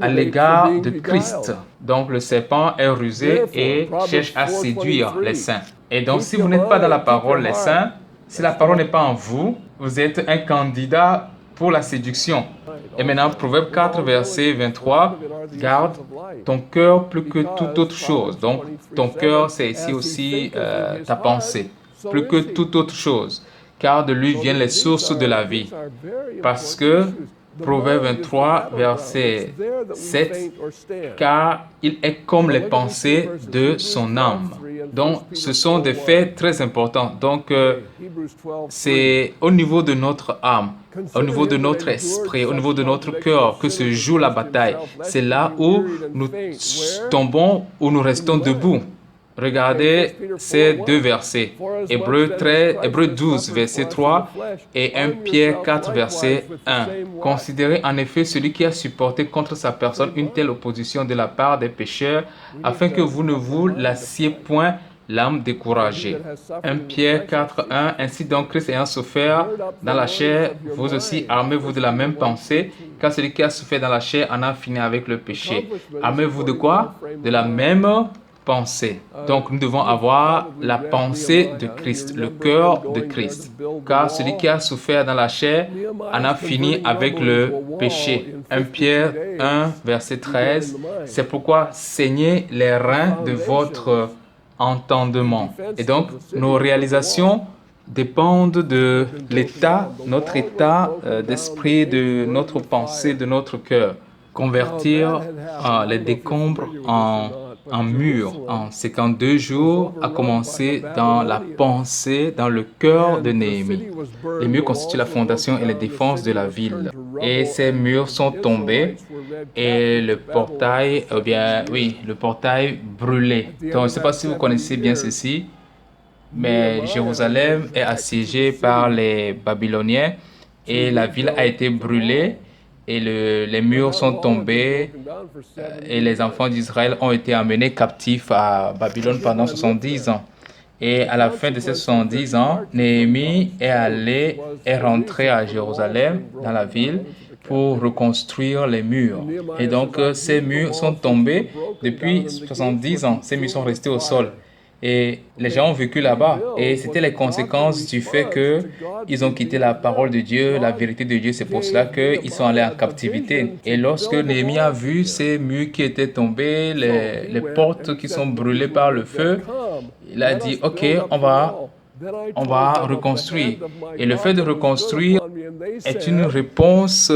à l'égard de Christ. Donc le serpent est rusé et cherche à séduire les saints. Et donc si vous n'êtes pas dans la parole, les saints, si la parole n'est pas en vous, vous êtes un candidat pour la séduction. Et maintenant, Proverbe 4, verset 23, garde ton cœur plus que toute autre chose. Donc, ton cœur, c'est ici aussi ta pensée, plus que toute autre chose, car de lui viennent les sources de la vie. Parce que, Proverbe 23, verset 7, car il est comme les pensées de son âme. Donc, ce sont des faits très importants. Donc, c'est au niveau de notre âme, au niveau de notre esprit, au niveau de notre cœur que se joue la bataille. C'est là où nous tombons, où nous restons debout. Regardez ces deux versets, Hébreux 12, verset 3 et 1 Pierre 4, verset 1. Considérez en effet celui qui a supporté contre sa personne une telle opposition de la part des pécheurs, afin que vous ne vous lassiez point l'âme découragée. 1 Pierre 4, 1. Ainsi donc, Christ ayant souffert dans la chair, vous aussi armez-vous de la même pensée, car celui qui a souffert dans la chair en a fini avec le péché. Armez-vous de quoi? De la même pensée. Donc, nous devons avoir la pensée de Christ, le cœur de Christ. Car celui qui a souffert dans la chair en a fini avec le péché. 1 Pierre 1, verset 13. C'est pourquoi saignez les reins de votre entendement. Et donc, nos réalisations dépendent de l'état, notre état d'esprit, de notre pensée, de notre cœur. Convertir les décombres en murs en 52 jours a commencé dans la pensée, dans le cœur de Néhémie. Les murs constituent la fondation et les défenses de la ville. Et ces murs sont tombés et le portail, le portail brûlé. Donc, je ne sais pas si vous connaissez bien ceci, mais Jérusalem est assiégée par les Babyloniens et la ville a été brûlée. Et les murs sont tombés et les enfants d'Israël ont été amenés captifs à Babylone pendant 70 ans. Et à la fin de ces 70 ans, Néhémie est rentré à Jérusalem, dans la ville, pour reconstruire les murs. Et donc, ces murs sont tombés depuis 70 ans. Ces murs sont restés au sol. Et les gens ont vécu là-bas. Et c'était les conséquences du fait qu'ils ont quitté la parole de Dieu, la vérité de Dieu. C'est pour cela qu'ils sont allés en captivité. Et lorsque Néhémie a vu ces murs qui étaient tombés, les portes qui sont brûlées par le feu, il a dit, OK, on va reconstruire. Et le fait de reconstruire est une réponse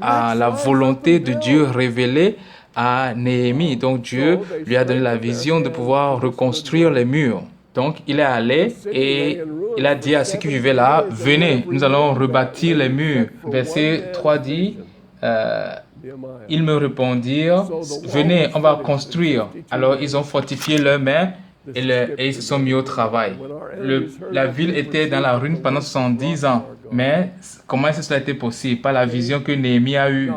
à la volonté de Dieu révélée à Néhémie. Donc Dieu lui a donné la vision de pouvoir reconstruire les murs. Donc il est allé et il a dit à ceux qui vivaient là, venez, nous allons rebâtir les murs. Verset 3 dit, ils me répondirent, venez, on va construire. Alors ils ont fortifié leurs mains et ils se sont mis au travail. La ville était dans la ruine pendant 70 ans. Mais comment est-ce que cela a été possible? Par la vision que Néhémie a eue.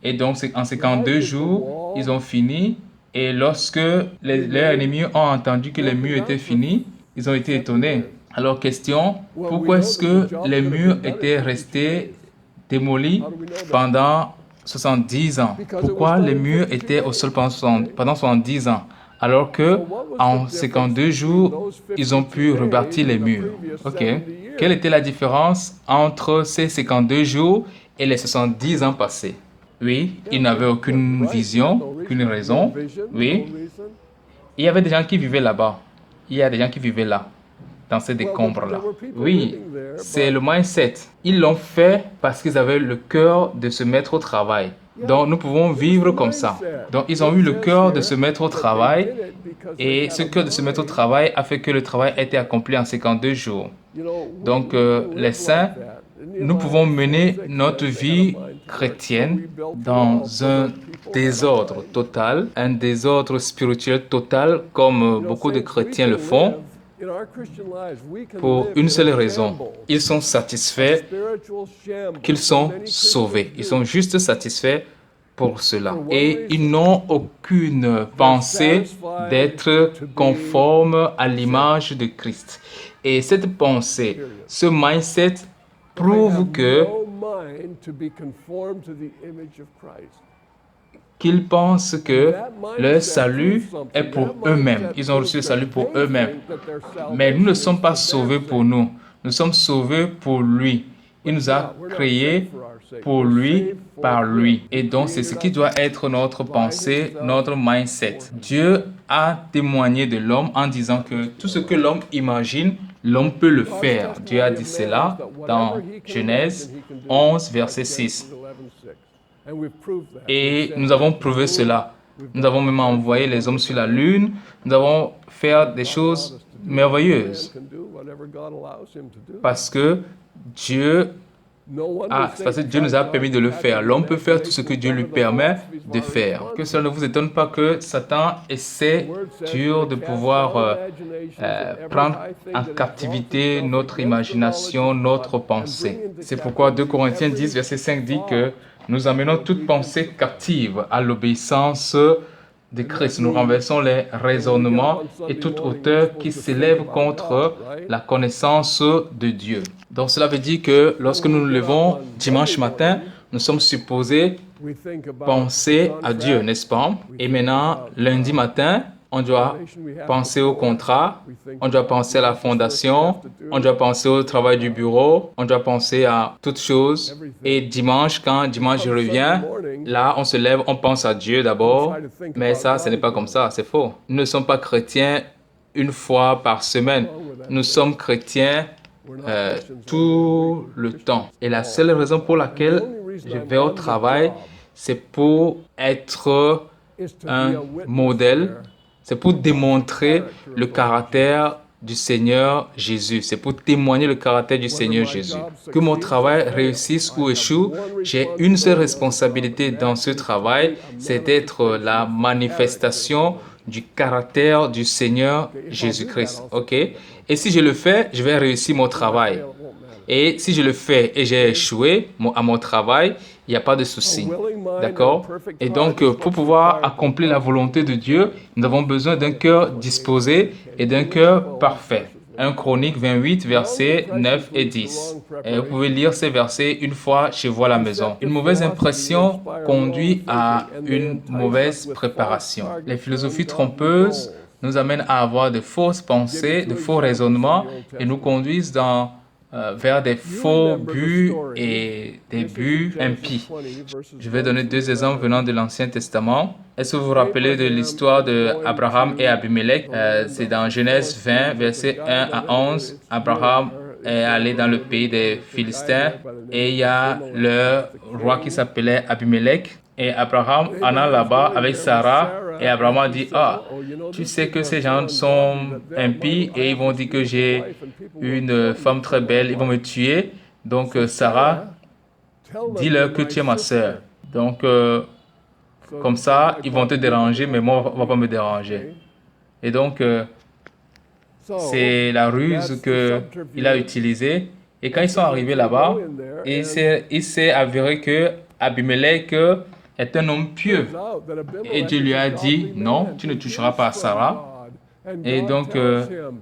Et donc, en 52 jours, ils ont fini. Et lorsque leurs ennemis ont entendu que les murs étaient finis, ils ont été étonnés. Alors, question, pourquoi est-ce que les murs étaient restés démolis pendant 70 ans? Pourquoi les murs étaient au sol pendant 70 ans? Alors que en 52 jours, ils ont pu rebâtir les murs. OK. Quelle était la différence entre ces 52 jours et les 70 ans passés? Oui, ils n'avaient aucune vision, aucune raison. Oui. Il y avait des gens qui vivaient là-bas. Il y a des gens qui vivaient là, dans ces décombres-là. Oui, c'est le mindset. Ils l'ont fait parce qu'ils avaient le cœur de se mettre au travail. Donc, nous pouvons vivre comme ça. Donc, ils ont eu le cœur de se mettre au travail et ce cœur de se mettre au travail a fait que le travail a été accompli en 52 jours. Donc, les saints, nous pouvons mener notre vie chrétienne dans un désordre total, un désordre spirituel total, comme beaucoup de chrétiens le font, pour une seule raison. Ils sont satisfaits qu'ils sont sauvés. Ils sont juste satisfaits pour cela. Et ils n'ont aucune pensée d'être conformes à l'image de Christ. Et cette pensée, ce mindset prouve qu'ils pensent que leur salut est pour eux-mêmes. Ils ont reçu le salut pour eux-mêmes. Mais nous ne sommes pas sauvés pour nous. Nous sommes sauvés pour lui. Il nous a créés pour lui, par lui. Et donc, c'est ce qui doit être notre pensée, notre mindset. Dieu a témoigné de l'homme en disant que tout ce que l'homme imagine, l'homme peut le faire. Dieu a dit cela dans Genèse 11, verset 6. Et nous avons prouvé cela. Nous avons même envoyé les hommes sur la lune. Nous avons fait des choses merveilleuses. Parce que Dieu Ah, c'est parce que Dieu nous a permis de le faire. L'homme peut faire tout ce que Dieu lui permet de faire. Que cela ne vous étonne pas que Satan essaie dur de pouvoir prendre en captivité notre imagination, notre pensée. C'est pourquoi 2 Corinthiens 10, verset 5 dit que nous amenons toute pensée captive à l'obéissance de Christ. Nous renversons les raisonnements et toute hauteur qui s'élève contre la connaissance de Dieu. Donc cela veut dire que lorsque nous nous levons dimanche matin, nous sommes supposés penser à Dieu, n'est-ce pas? Et maintenant, lundi matin, on doit penser au contrat, on doit penser à la fondation, on doit penser au travail du bureau, on doit penser à toutes choses. Et dimanche, quand dimanche revient, là, on se lève, on pense à Dieu d'abord. Mais ça, ce n'est pas comme ça, c'est faux. Nous ne sommes pas chrétiens une fois par semaine. Nous sommes chrétiens tout le temps. Et la seule raison pour laquelle je vais au travail, c'est pour être un modèle. C'est pour démontrer le caractère du Seigneur Jésus. C'est pour témoigner le caractère du Seigneur Jésus. Que mon travail réussisse ou échoue, j'ai une seule responsabilité dans ce travail, c'est d'être la manifestation du caractère du Seigneur Jésus-Christ. OK? Et si je le fais, je vais réussir mon travail. Et si je le fais et j'ai échoué à mon travail, il n'y a pas de souci. D'accord? Et donc, pour pouvoir accomplir la volonté de Dieu, nous avons besoin d'un cœur disposé et d'un cœur parfait. 1 Chronique 28, versets 9 et 10. Et vous pouvez lire ces versets une fois chez vous à la maison. Une mauvaise impression conduit à une mauvaise préparation. Les philosophies trompeuses nous amènent à avoir de fausses pensées, de faux raisonnements et nous conduisent vers des faux buts et des buts impies. Je vais donner 2 exemples venant de l'Ancien Testament. Est-ce que vous vous rappelez de l'histoire d'Abraham et Abimelech? C'est dans Genèse 20, versets 1 à 11. Abraham est allé dans le pays des Philistins et il y a le roi qui s'appelait Abimelech. Et Abraham en allant là-bas avec Sarah, et Abraham a dit, « Ah, tu sais que ces gens sont impies et ils vont dire que j'ai une femme très belle, ils vont me tuer. Donc Sarah, dis-leur que tu es ma sœur. Donc comme ça, ils vont te déranger, mais moi, on ne va pas me déranger. » Et donc, c'est la ruse qu'il a utilisée. Et quand ils sont arrivés là-bas, il s'est avéré que Abimelech est un homme pieux. Et Dieu lui a dit, non, tu ne toucheras pas à Sarah. Et donc,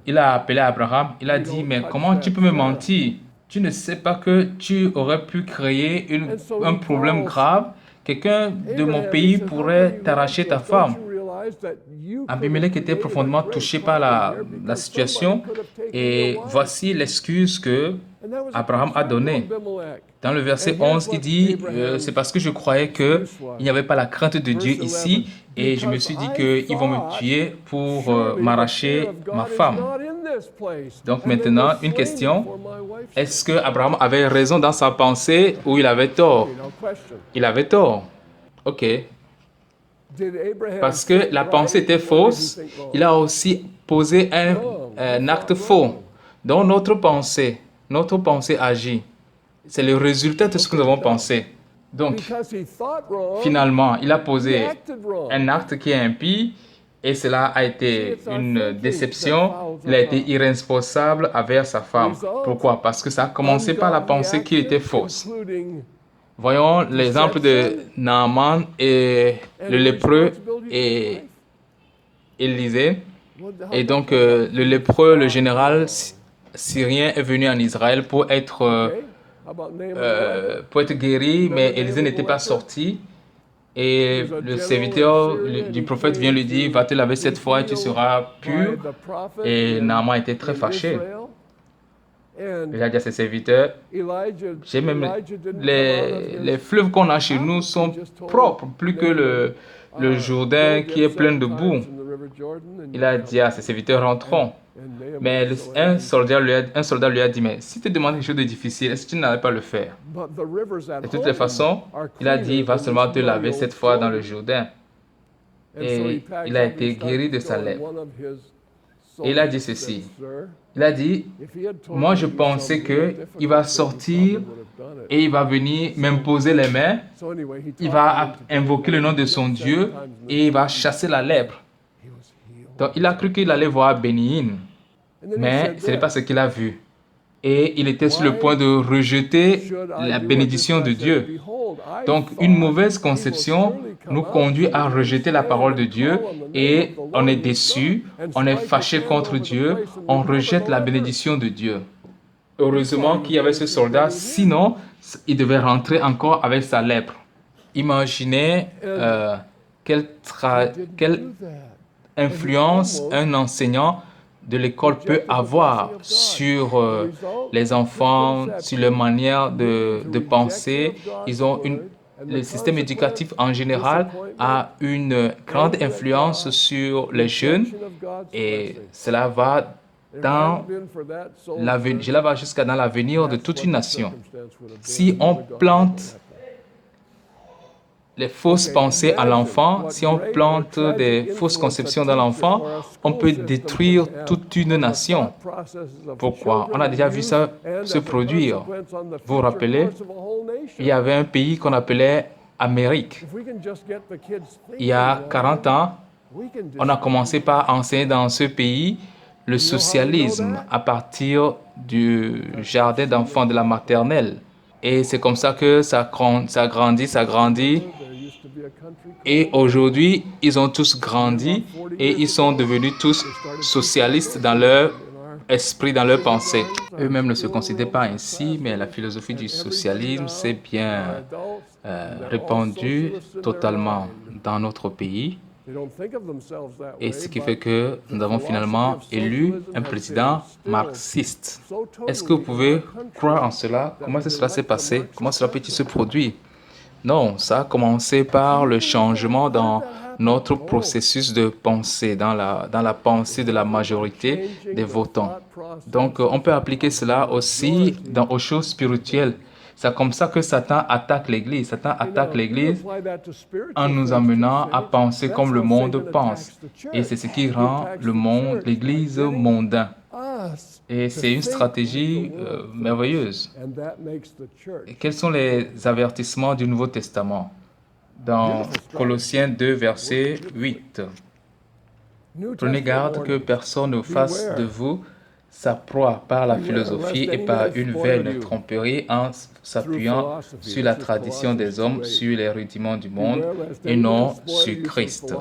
il a appelé Abraham. Il a dit, mais comment tu peux me mentir? Tu ne sais pas que tu aurais pu créer un problème grave. Quelqu'un de mon pays pourrait t'arracher ta femme. Abimelech était profondément touché par la situation. Et voici l'excuse que Abraham a donnée. Dans le verset 11, il dit, c'est parce que je croyais qu'il n'y avait pas la crainte de Dieu ici et je me suis dit qu'ils vont me tuer pour m'arracher ma femme. Donc maintenant, une question, est-ce que Abraham avait raison dans sa pensée ou il avait tort? Il avait tort. OK. Parce que la pensée était fausse, il a aussi posé un acte faux. Donc notre pensée agit. C'est le résultat de ce que nous avons pensé. Donc, finalement, il a posé un acte qui est impie et cela a été une déception. Il a été irresponsable envers sa femme. Pourquoi? Parce que ça a commencé par la pensée qui était fausse. Voyons l'exemple de Naaman et le lépreux et Élisée. Et donc, le lépreux, le général syrien est venu en Israël pour être guéri, mais Élisée n'était pas sorti. Et le serviteur du prophète vient lui dire, va te laver cette fois et tu seras pur. Et Naaman était très fâché. Il a dit à ses serviteurs, j'ai même les fleuves qu'on a chez nous sont propres, plus que le Jourdain qui est plein de boue. Il a dit à ses serviteurs, rentrons. Mais un soldat lui a dit, mais si tu demandes quelque chose de difficile, est-ce que tu n'allais pas le faire? De toutes les façons, il a dit, va seulement te laver cette fois dans le Jourdain. Et il a été guéri de sa lèpre. Et il a dit ceci. Il a dit, moi je pensais qu'il va sortir et il va venir m'imposer les mains. Il va invoquer le nom de son Dieu et il va chasser la lèpre. Donc il a cru qu'il allait voir Bénigne. Mais ce n'est pas ce qu'il a vu. Et il était sur le point de rejeter la bénédiction de Dieu. Donc, une mauvaise conception nous conduit à rejeter la parole de Dieu et on est déçu, on est fâché contre Dieu, on rejette la bénédiction de Dieu. Heureusement qu'il y avait ce soldat, sinon, il devait rentrer encore avec sa lèpre. Imaginez quelle influence un enseignant de l'école peut avoir sur les enfants, sur leur manière de penser. Le système éducatif en général a une grande influence sur les jeunes et cela va jusqu'à dans l'avenir de toute une nation. Si on plante les fausses pensées à l'enfant, si on plante des fausses conceptions dans l'enfant, on peut détruire toute une nation. Pourquoi? On a déjà vu ça se produire. Vous vous rappelez? Il y avait un pays qu'on appelait Amérique. Il y a 40 ans, on a commencé par enseigner dans ce pays le socialisme à partir du jardin d'enfants de la maternelle. Et c'est comme ça que ça grandit. Et aujourd'hui, ils ont tous grandi et ils sont devenus tous socialistes dans leur esprit, dans leur pensée. Eux-mêmes ne se considèrent pas ainsi, mais la philosophie du socialisme s'est bien répandue totalement dans notre pays. Et ce qui fait que nous avons finalement élu un président marxiste. Est-ce que vous pouvez croire en cela? Comment cela s'est passé? Comment cela peut-il se produire? Non, ça a commencé par le changement dans notre processus de pensée, dans la pensée de la majorité des votants. Donc, on peut appliquer cela aussi aux choses spirituelles. C'est comme ça que Satan attaque l'Église. Satan attaque l'Église en nous amenant à penser comme le monde pense. Et c'est ce qui rend l'Église mondain. Et c'est une stratégie merveilleuse. Et quels sont les avertissements du Nouveau Testament? Dans Colossiens 2, verset 8. Prenez garde que personne ne fasse de vous sa proie par la philosophie et par une vaine tromperie en s'appuyant sur la tradition des hommes, sur les rudiments du monde et non sur Christ.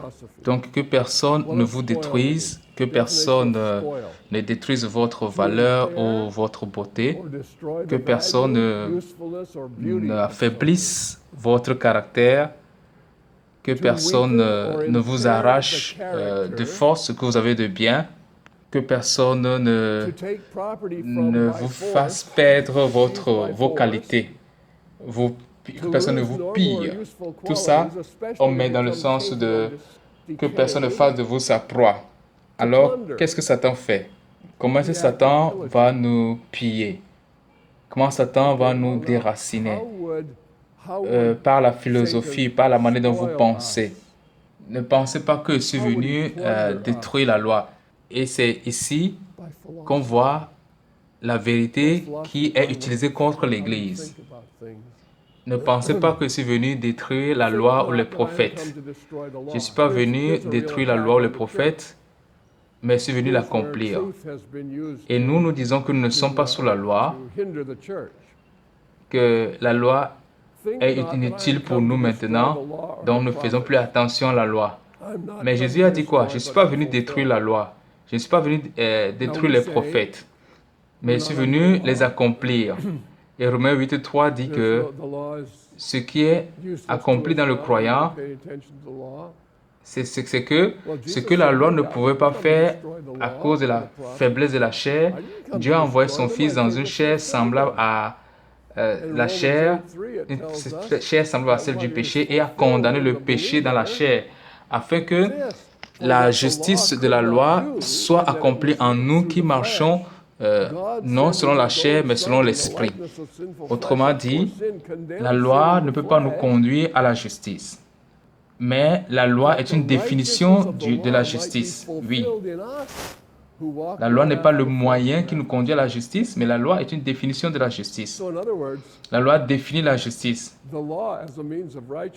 Donc que personne ne vous détruise, que personne ne détruise votre valeur ou votre beauté, que personne ne affaiblisse votre caractère, que personne ne vous arrache de force ce que vous avez de bien, que personne ne vous fasse perdre vos qualités, que personne ne vous pille. Tout ça, on met dans le sens de que personne ne fasse de vous sa proie. Alors, qu'est-ce que Satan fait? Comment est-ce que Satan va nous piller? Comment Satan va nous déraciner? Par la philosophie, par la manière dont vous pensez. Ne pensez pas que je suis venu détruire la loi. Et c'est ici qu'on voit la vérité qui est utilisée contre l'Église. Ne pensez pas que je suis venu détruire la loi ou les prophètes. Je ne suis pas venu détruire la loi ou les prophètes, mais je suis venu l'accomplir. Et nous disons que nous ne sommes pas sous la loi, que la loi est inutile pour nous maintenant, donc nous ne faisons plus attention à la loi. Mais Jésus a dit quoi? Je ne suis pas venu détruire la loi. Je ne suis pas venu détruire les prophètes, mais je suis venu les accomplir. Et Romains 8.3 dit que ce qui est accompli dans le croyant, c'est que ce que la loi ne pouvait pas faire à cause de la faiblesse de la chair, Dieu a envoyé son Fils dans une chair semblable à la chair, une chair semblable à celle du péché, et a condamné le péché dans la chair, afin que la justice de la loi soit accomplie en nous qui marchons non selon la chair, mais selon l'esprit. Autrement dit, la loi ne peut pas nous conduire à la justice. Mais la loi est une définition de la justice, oui. La loi n'est pas le moyen qui nous conduit à la justice, mais la loi est une définition de la justice. La loi définit la justice.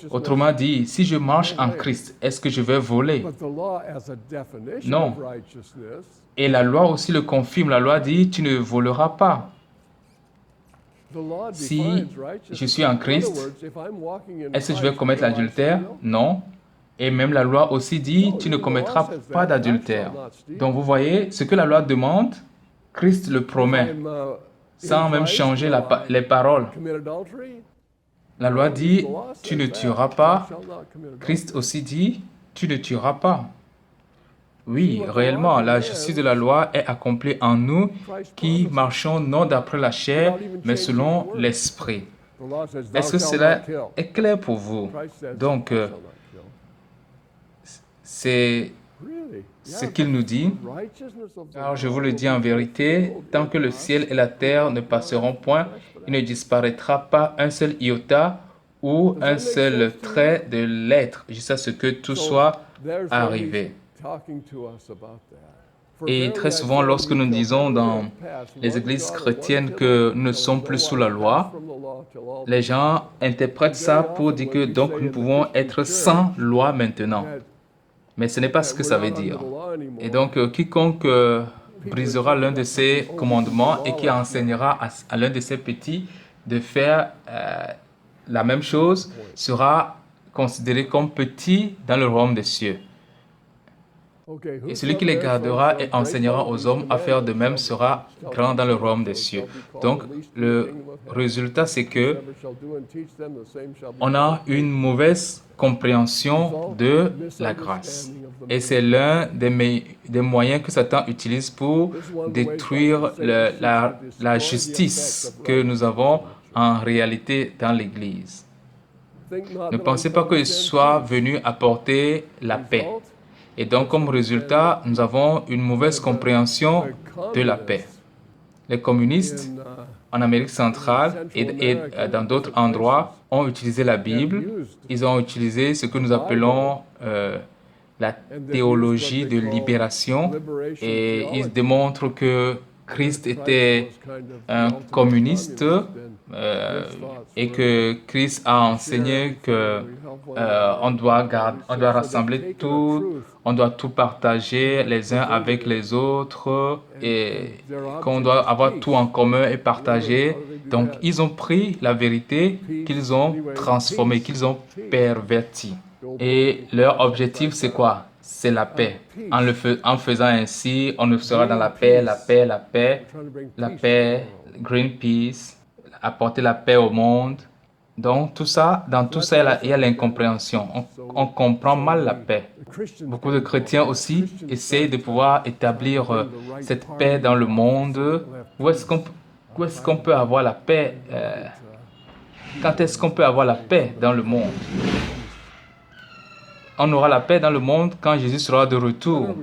Autrement dit, si je marche en Christ, est-ce que je vais voler? Non. Et la loi aussi le confirme. La loi dit, tu ne voleras pas. Si je suis en Christ, est-ce que je vais commettre l'adultère? Non. Et même la loi aussi dit, tu ne commettras pas d'adultère. Donc vous voyez, ce que la loi demande, Christ le promet, sans même changer les paroles. La loi dit, tu ne tueras pas. Christ aussi dit, tu ne tueras pas. Oui, réellement, la justice de la loi est accomplie en nous qui marchons non d'après la chair, mais selon l'esprit. Est-ce que cela est clair pour vous? Donc, c'est ce qu'il nous dit. Alors, je vous le dis en vérité, tant que le ciel et la terre ne passeront point, il ne disparaîtra pas un seul iota ou un seul trait de l'être, jusqu'à ce que tout soit arrivé. Et très souvent, lorsque nous disons dans les églises chrétiennes que nous ne sommes plus sous la loi, les gens interprètent ça pour dire que donc nous pouvons être sans loi maintenant. Mais ce n'est pas ce que ça veut dire. Et donc, quiconque brisera l'un de ces commandements et qui enseignera à l'un de ses petits de faire la même chose sera considéré comme petit dans le royaume des cieux. Et celui qui les gardera et enseignera aux hommes à faire de même sera grand dans le royaume des cieux. Donc, le résultat, c'est que on a une mauvaise compréhension de la grâce. Et c'est l'un des moyens que Satan utilise pour détruire la justice que nous avons en réalité dans l'Église. Ne pensez pas qu'il soit venu apporter la paix. Et donc, comme résultat, nous avons une mauvaise compréhension de la paix. Les communistes en Amérique centrale et dans d'autres endroits ont utilisé la Bible. Ils ont utilisé ce que nous appelons la théologie de libération et ils démontrent que Christ était un communiste et que Christ a enseigné que on doit rassembler tout, on doit tout partager les uns avec les autres et qu'on doit avoir tout en commun et partager. Donc, ils ont pris la vérité qu'ils ont transformée, qu'ils ont pervertie. Et leur objectif, c'est quoi? C'est la paix. En faisant ainsi, on sera dans la paix, la paix, la paix, la paix, Greenpeace, apporter la paix au monde. Donc, dans tout ça, il y a l'incompréhension. On comprend mal la paix. Beaucoup de chrétiens aussi essaient de pouvoir établir cette paix dans le monde. Où est-ce qu'on peut avoir la paix? Quand est-ce qu'on peut avoir la paix dans le monde? On aura la paix dans le monde quand Jésus sera de retour.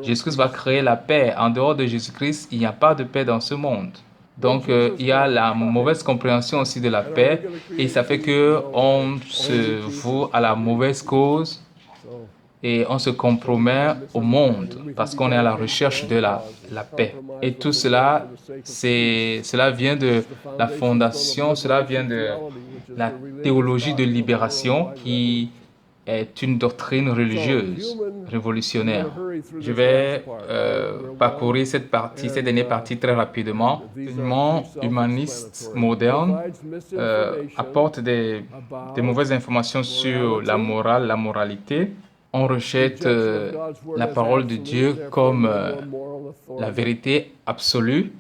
Jésus-Christ va créer la paix. En dehors de Jésus-Christ, il n'y a pas de paix dans ce monde. Donc, il y a la mauvaise compréhension aussi de la paix et ça fait qu'on se voue à la mauvaise cause et on se compromet au monde parce qu'on est à la recherche de la paix. Et tout cela, cela vient de la fondation, cela vient de la théologie de libération qui est une doctrine religieuse révolutionnaire. Je vais parcourir cette dernière partie très rapidement. L'enseignement humaniste moderne apporte des mauvaises informations sur la morale, la moralité. On rejette la parole de Dieu comme la vérité absolue,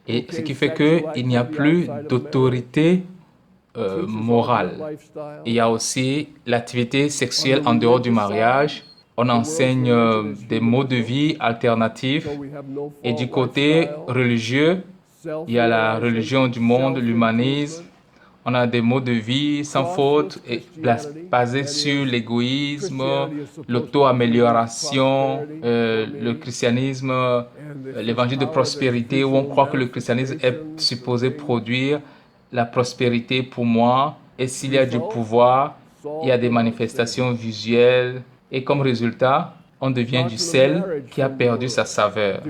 et ce qui fait qu'il n'y a plus d'autorité morale. Il y a aussi l'activité sexuelle en dehors du mariage. On enseigne des modes de vie alternatifs. Et du côté religieux, il y a la religion du monde, l'humanisme. On a des modes de vie sans faute, et basés sur l'égoïsme, l'auto-amélioration, le christianisme, l'évangile de prospérité, où on croit que le christianisme est supposé produire la prospérité pour moi. Et s'il y a du pouvoir, il y a des manifestations visuelles. Et comme résultat, on devient du sel qui a perdu sa saveur.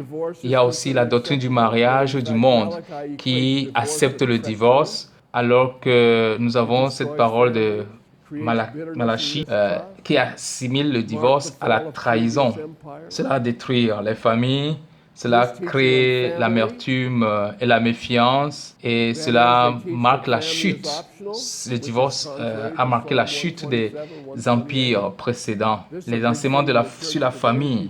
Il y a aussi la doctrine du mariage du monde qui accepte le divorce, alors que nous avons cette parole de Malachie qui assimile le divorce à la trahison. Cela détruit les familles, cela crée l'amertume et la méfiance et cela marque la chute. Le divorce a marqué la chute des empires précédents. Les enseignements sur la famille,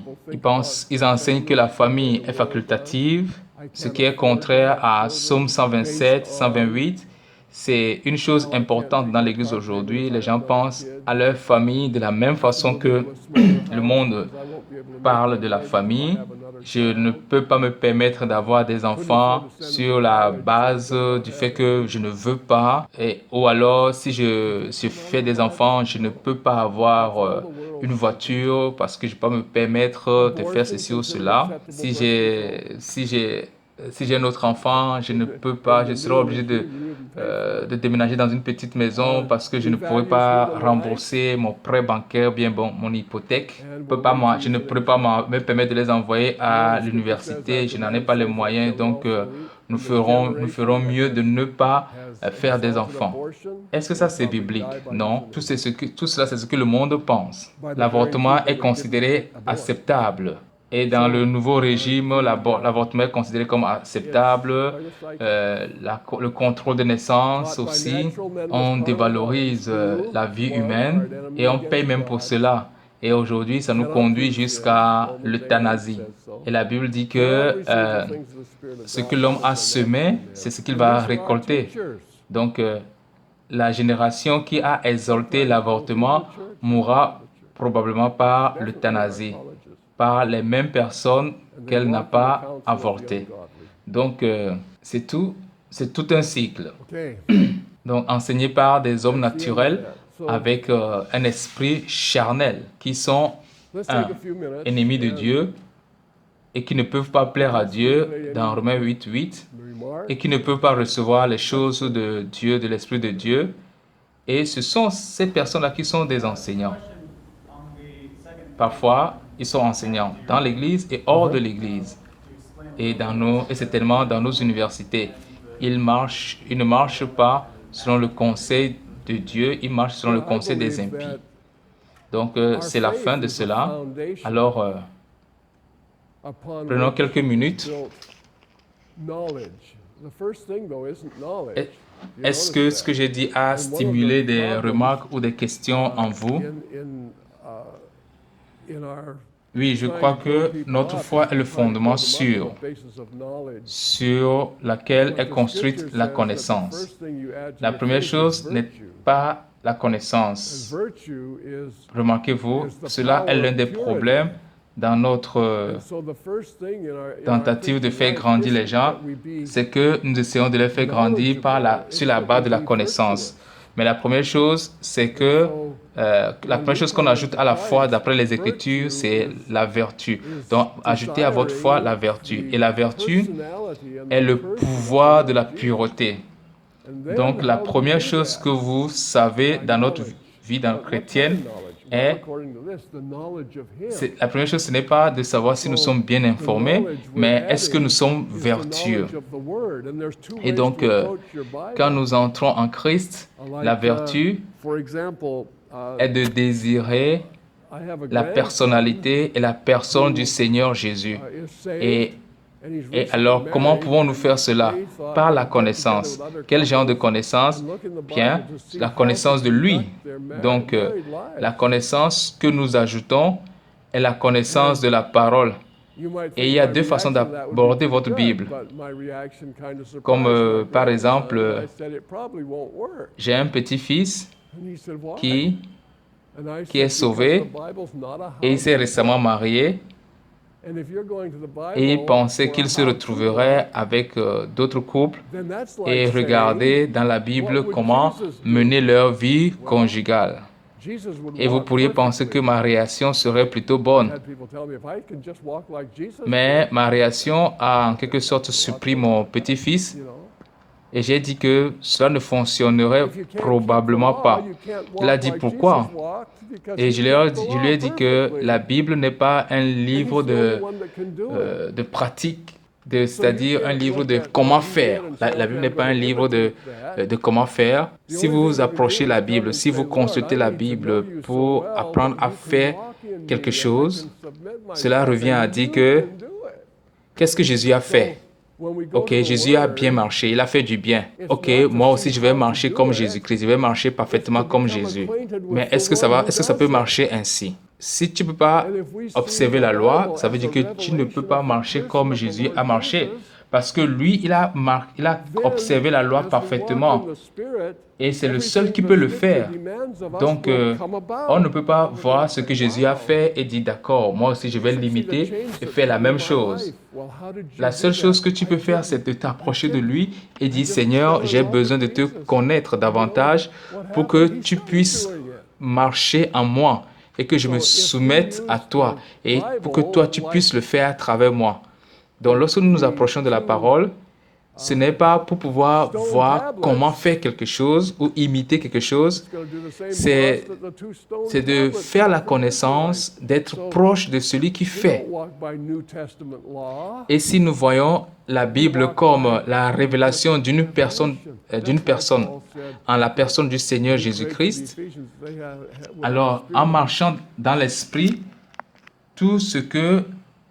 ils enseignent que la famille est facultative, ce qui est contraire à Psaume 127, 128. C'est une chose importante dans l'Église aujourd'hui. Les gens pensent à leur famille de la même façon que le monde parle de la famille. Je ne peux pas me permettre d'avoir des enfants sur la base du fait que je ne veux pas. Ou alors, si je fais des enfants, je ne peux pas avoir une voiture parce que je ne peux pas me permettre de faire ceci ou cela. Si j'ai un autre enfant, je ne peux pas, je serai obligé de déménager dans une petite maison parce que je ne pourrai pas rembourser mon prêt bancaire, bien bon, mon hypothèque. Je ne pourrai pas me permettre de les envoyer à l'université, je n'en ai pas les moyens, donc nous ferons mieux de ne pas faire des enfants. Est-ce que ça c'est biblique? Non, tout cela c'est ce que le monde pense. L'avortement est considéré acceptable. Et dans le nouveau régime, l'avortement est considéré comme acceptable. Le contrôle de naissance aussi. On dévalorise la vie humaine et on paye même pour cela. Et aujourd'hui, ça nous conduit jusqu'à l'euthanasie. Et la Bible dit que ce que l'homme a semé, c'est ce qu'il va récolter. Donc, la génération qui a exalté l'avortement mourra probablement par l'euthanasie, par les mêmes personnes qu'elle n'a pas avorté. Donc, c'est tout un cycle. Donc, enseigné par des hommes naturels avec un esprit charnel qui sont ennemis de Dieu et qui ne peuvent pas plaire à Dieu dans Romains 8:8 et qui ne peuvent pas recevoir les choses de Dieu, de l'Esprit de Dieu. Et ce sont ces personnes-là qui sont des enseignants. Parfois, ils sont enseignants dans l'Église et hors de l'Église. Et certainement dans nos universités. Ils ne marchent pas selon le conseil de Dieu, ils marchent selon le conseil des impies. Donc, c'est la fin de cela. Alors, prenons quelques minutes. Est-ce que ce que j'ai dit a stimulé des remarques ou des questions en vous? Oui, je crois que notre foi est le fondement sûr sur laquelle est construite la connaissance. La première chose n'est pas la connaissance. Remarquez-vous, cela est l'un des problèmes dans notre tentative de faire grandir les gens, c'est que nous essayons de les faire grandir sur la base de la connaissance. Mais la première chose, c'est que la première chose qu'on ajoute à la foi, d'après les Écritures, c'est la vertu. Donc, ajoutez à votre foi la vertu. Et la vertu est le pouvoir de la pureté. Donc, la première chose que vous savez dans notre vie chrétienne la première chose, ce n'est pas de savoir si nous sommes bien informés, mais est-ce que nous sommes vertueux. Et donc, quand nous entrons en Christ, la vertu est de désirer la personnalité et la personne du Seigneur Jésus. Et alors, comment pouvons-nous faire cela? Par la connaissance. Quel genre de connaissance? Bien, la connaissance de lui. Donc, la connaissance que nous ajoutons est la connaissance de la parole. Et il y a deux façons d'aborder votre Bible. Comme par exemple, j'ai un petit-fils qui est sauvé et il s'est récemment marié. Et penser qu'il se retrouverait avec d'autres couples et regarder dans la Bible comment mener leur vie conjugale. Et vous pourriez penser que ma réaction serait plutôt bonne. Mais ma réaction a en quelque sorte surpris mon petit-fils Et j'ai dit que cela ne fonctionnerait probablement pas. Il a dit pourquoi? Et je lui ai dit que la Bible n'est pas un livre de pratique, c'est-à-dire un livre de comment faire. La Bible n'est pas un livre de comment faire. Si vous approchez la Bible, si vous consultez la Bible pour apprendre à faire quelque chose, cela revient à dire que qu'est-ce que Jésus a fait? Ok, Jésus a bien marché, il a fait du bien. Ok, moi aussi je vais marcher comme Jésus-Christ, je vais marcher parfaitement comme Jésus. Mais est-ce que ça peut marcher ainsi? Si tu ne peux pas observer la loi, ça veut dire que tu ne peux pas marcher comme Jésus a marché. Parce que lui, il a observé la loi parfaitement. Et c'est le seul qui peut le faire. Donc, on ne peut pas voir ce que Jésus a fait et dire, d'accord, moi aussi je vais l'imiter et faire la même chose. La seule chose que tu peux faire, c'est de t'approcher de lui et dire, Seigneur, j'ai besoin de te connaître davantage pour que tu puisses marcher en moi et que je me soumette à toi et pour que toi, tu puisses le faire à travers moi. Donc, lorsque nous nous approchons de la parole, ce n'est pas pour pouvoir voir comment faire quelque chose ou imiter quelque chose, c'est de faire la connaissance, d'être proche de celui qui fait. Et si nous voyons la Bible comme la révélation d'une personne en la personne du Seigneur Jésus-Christ, alors en marchant dans l'Esprit, tout ce que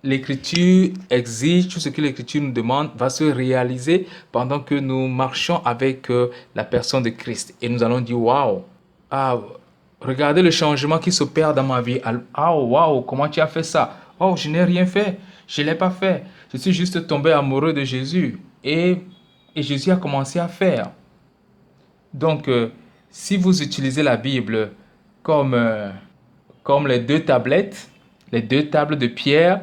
l'Écriture exige, tout ce que l'Écriture nous demande va se réaliser pendant que nous marchons avec la personne de Christ. Et nous allons dire, waouh, regardez le changement qui s'opère dans ma vie. Ah, waouh, comment tu as fait ça? Oh, je n'ai rien fait, je ne l'ai pas fait. Je suis juste tombé amoureux de Jésus. Et Jésus a commencé à faire. Donc, si vous utilisez la Bible comme les deux tablettes, les deux tables de pierre,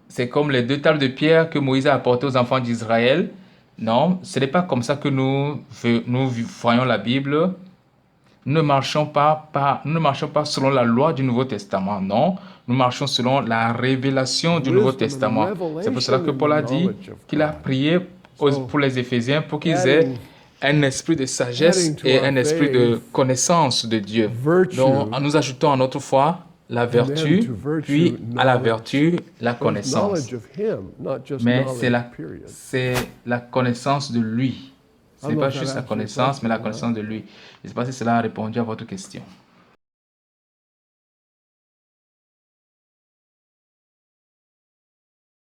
c'est comme les deux tables de pierre que Moïse a apportées aux enfants d'Israël. Non, ce n'est pas comme ça que nous voyons la Bible. Nous ne marchons pas selon la loi du Nouveau Testament. Non, nous marchons selon la révélation du Nouveau Testament. C'est pour cela que Paul a dit qu'il a prié pour les Éphésiens pour qu'ils aient un esprit de sagesse et un esprit de connaissance de Dieu. Donc, nous ajoutons à notre foi la vertu, puis à la vertu, la connaissance. Mais c'est la connaissance de lui. Ce n'est pas juste la connaissance, mais la connaissance de lui. Je ne sais pas si cela a répondu à votre question.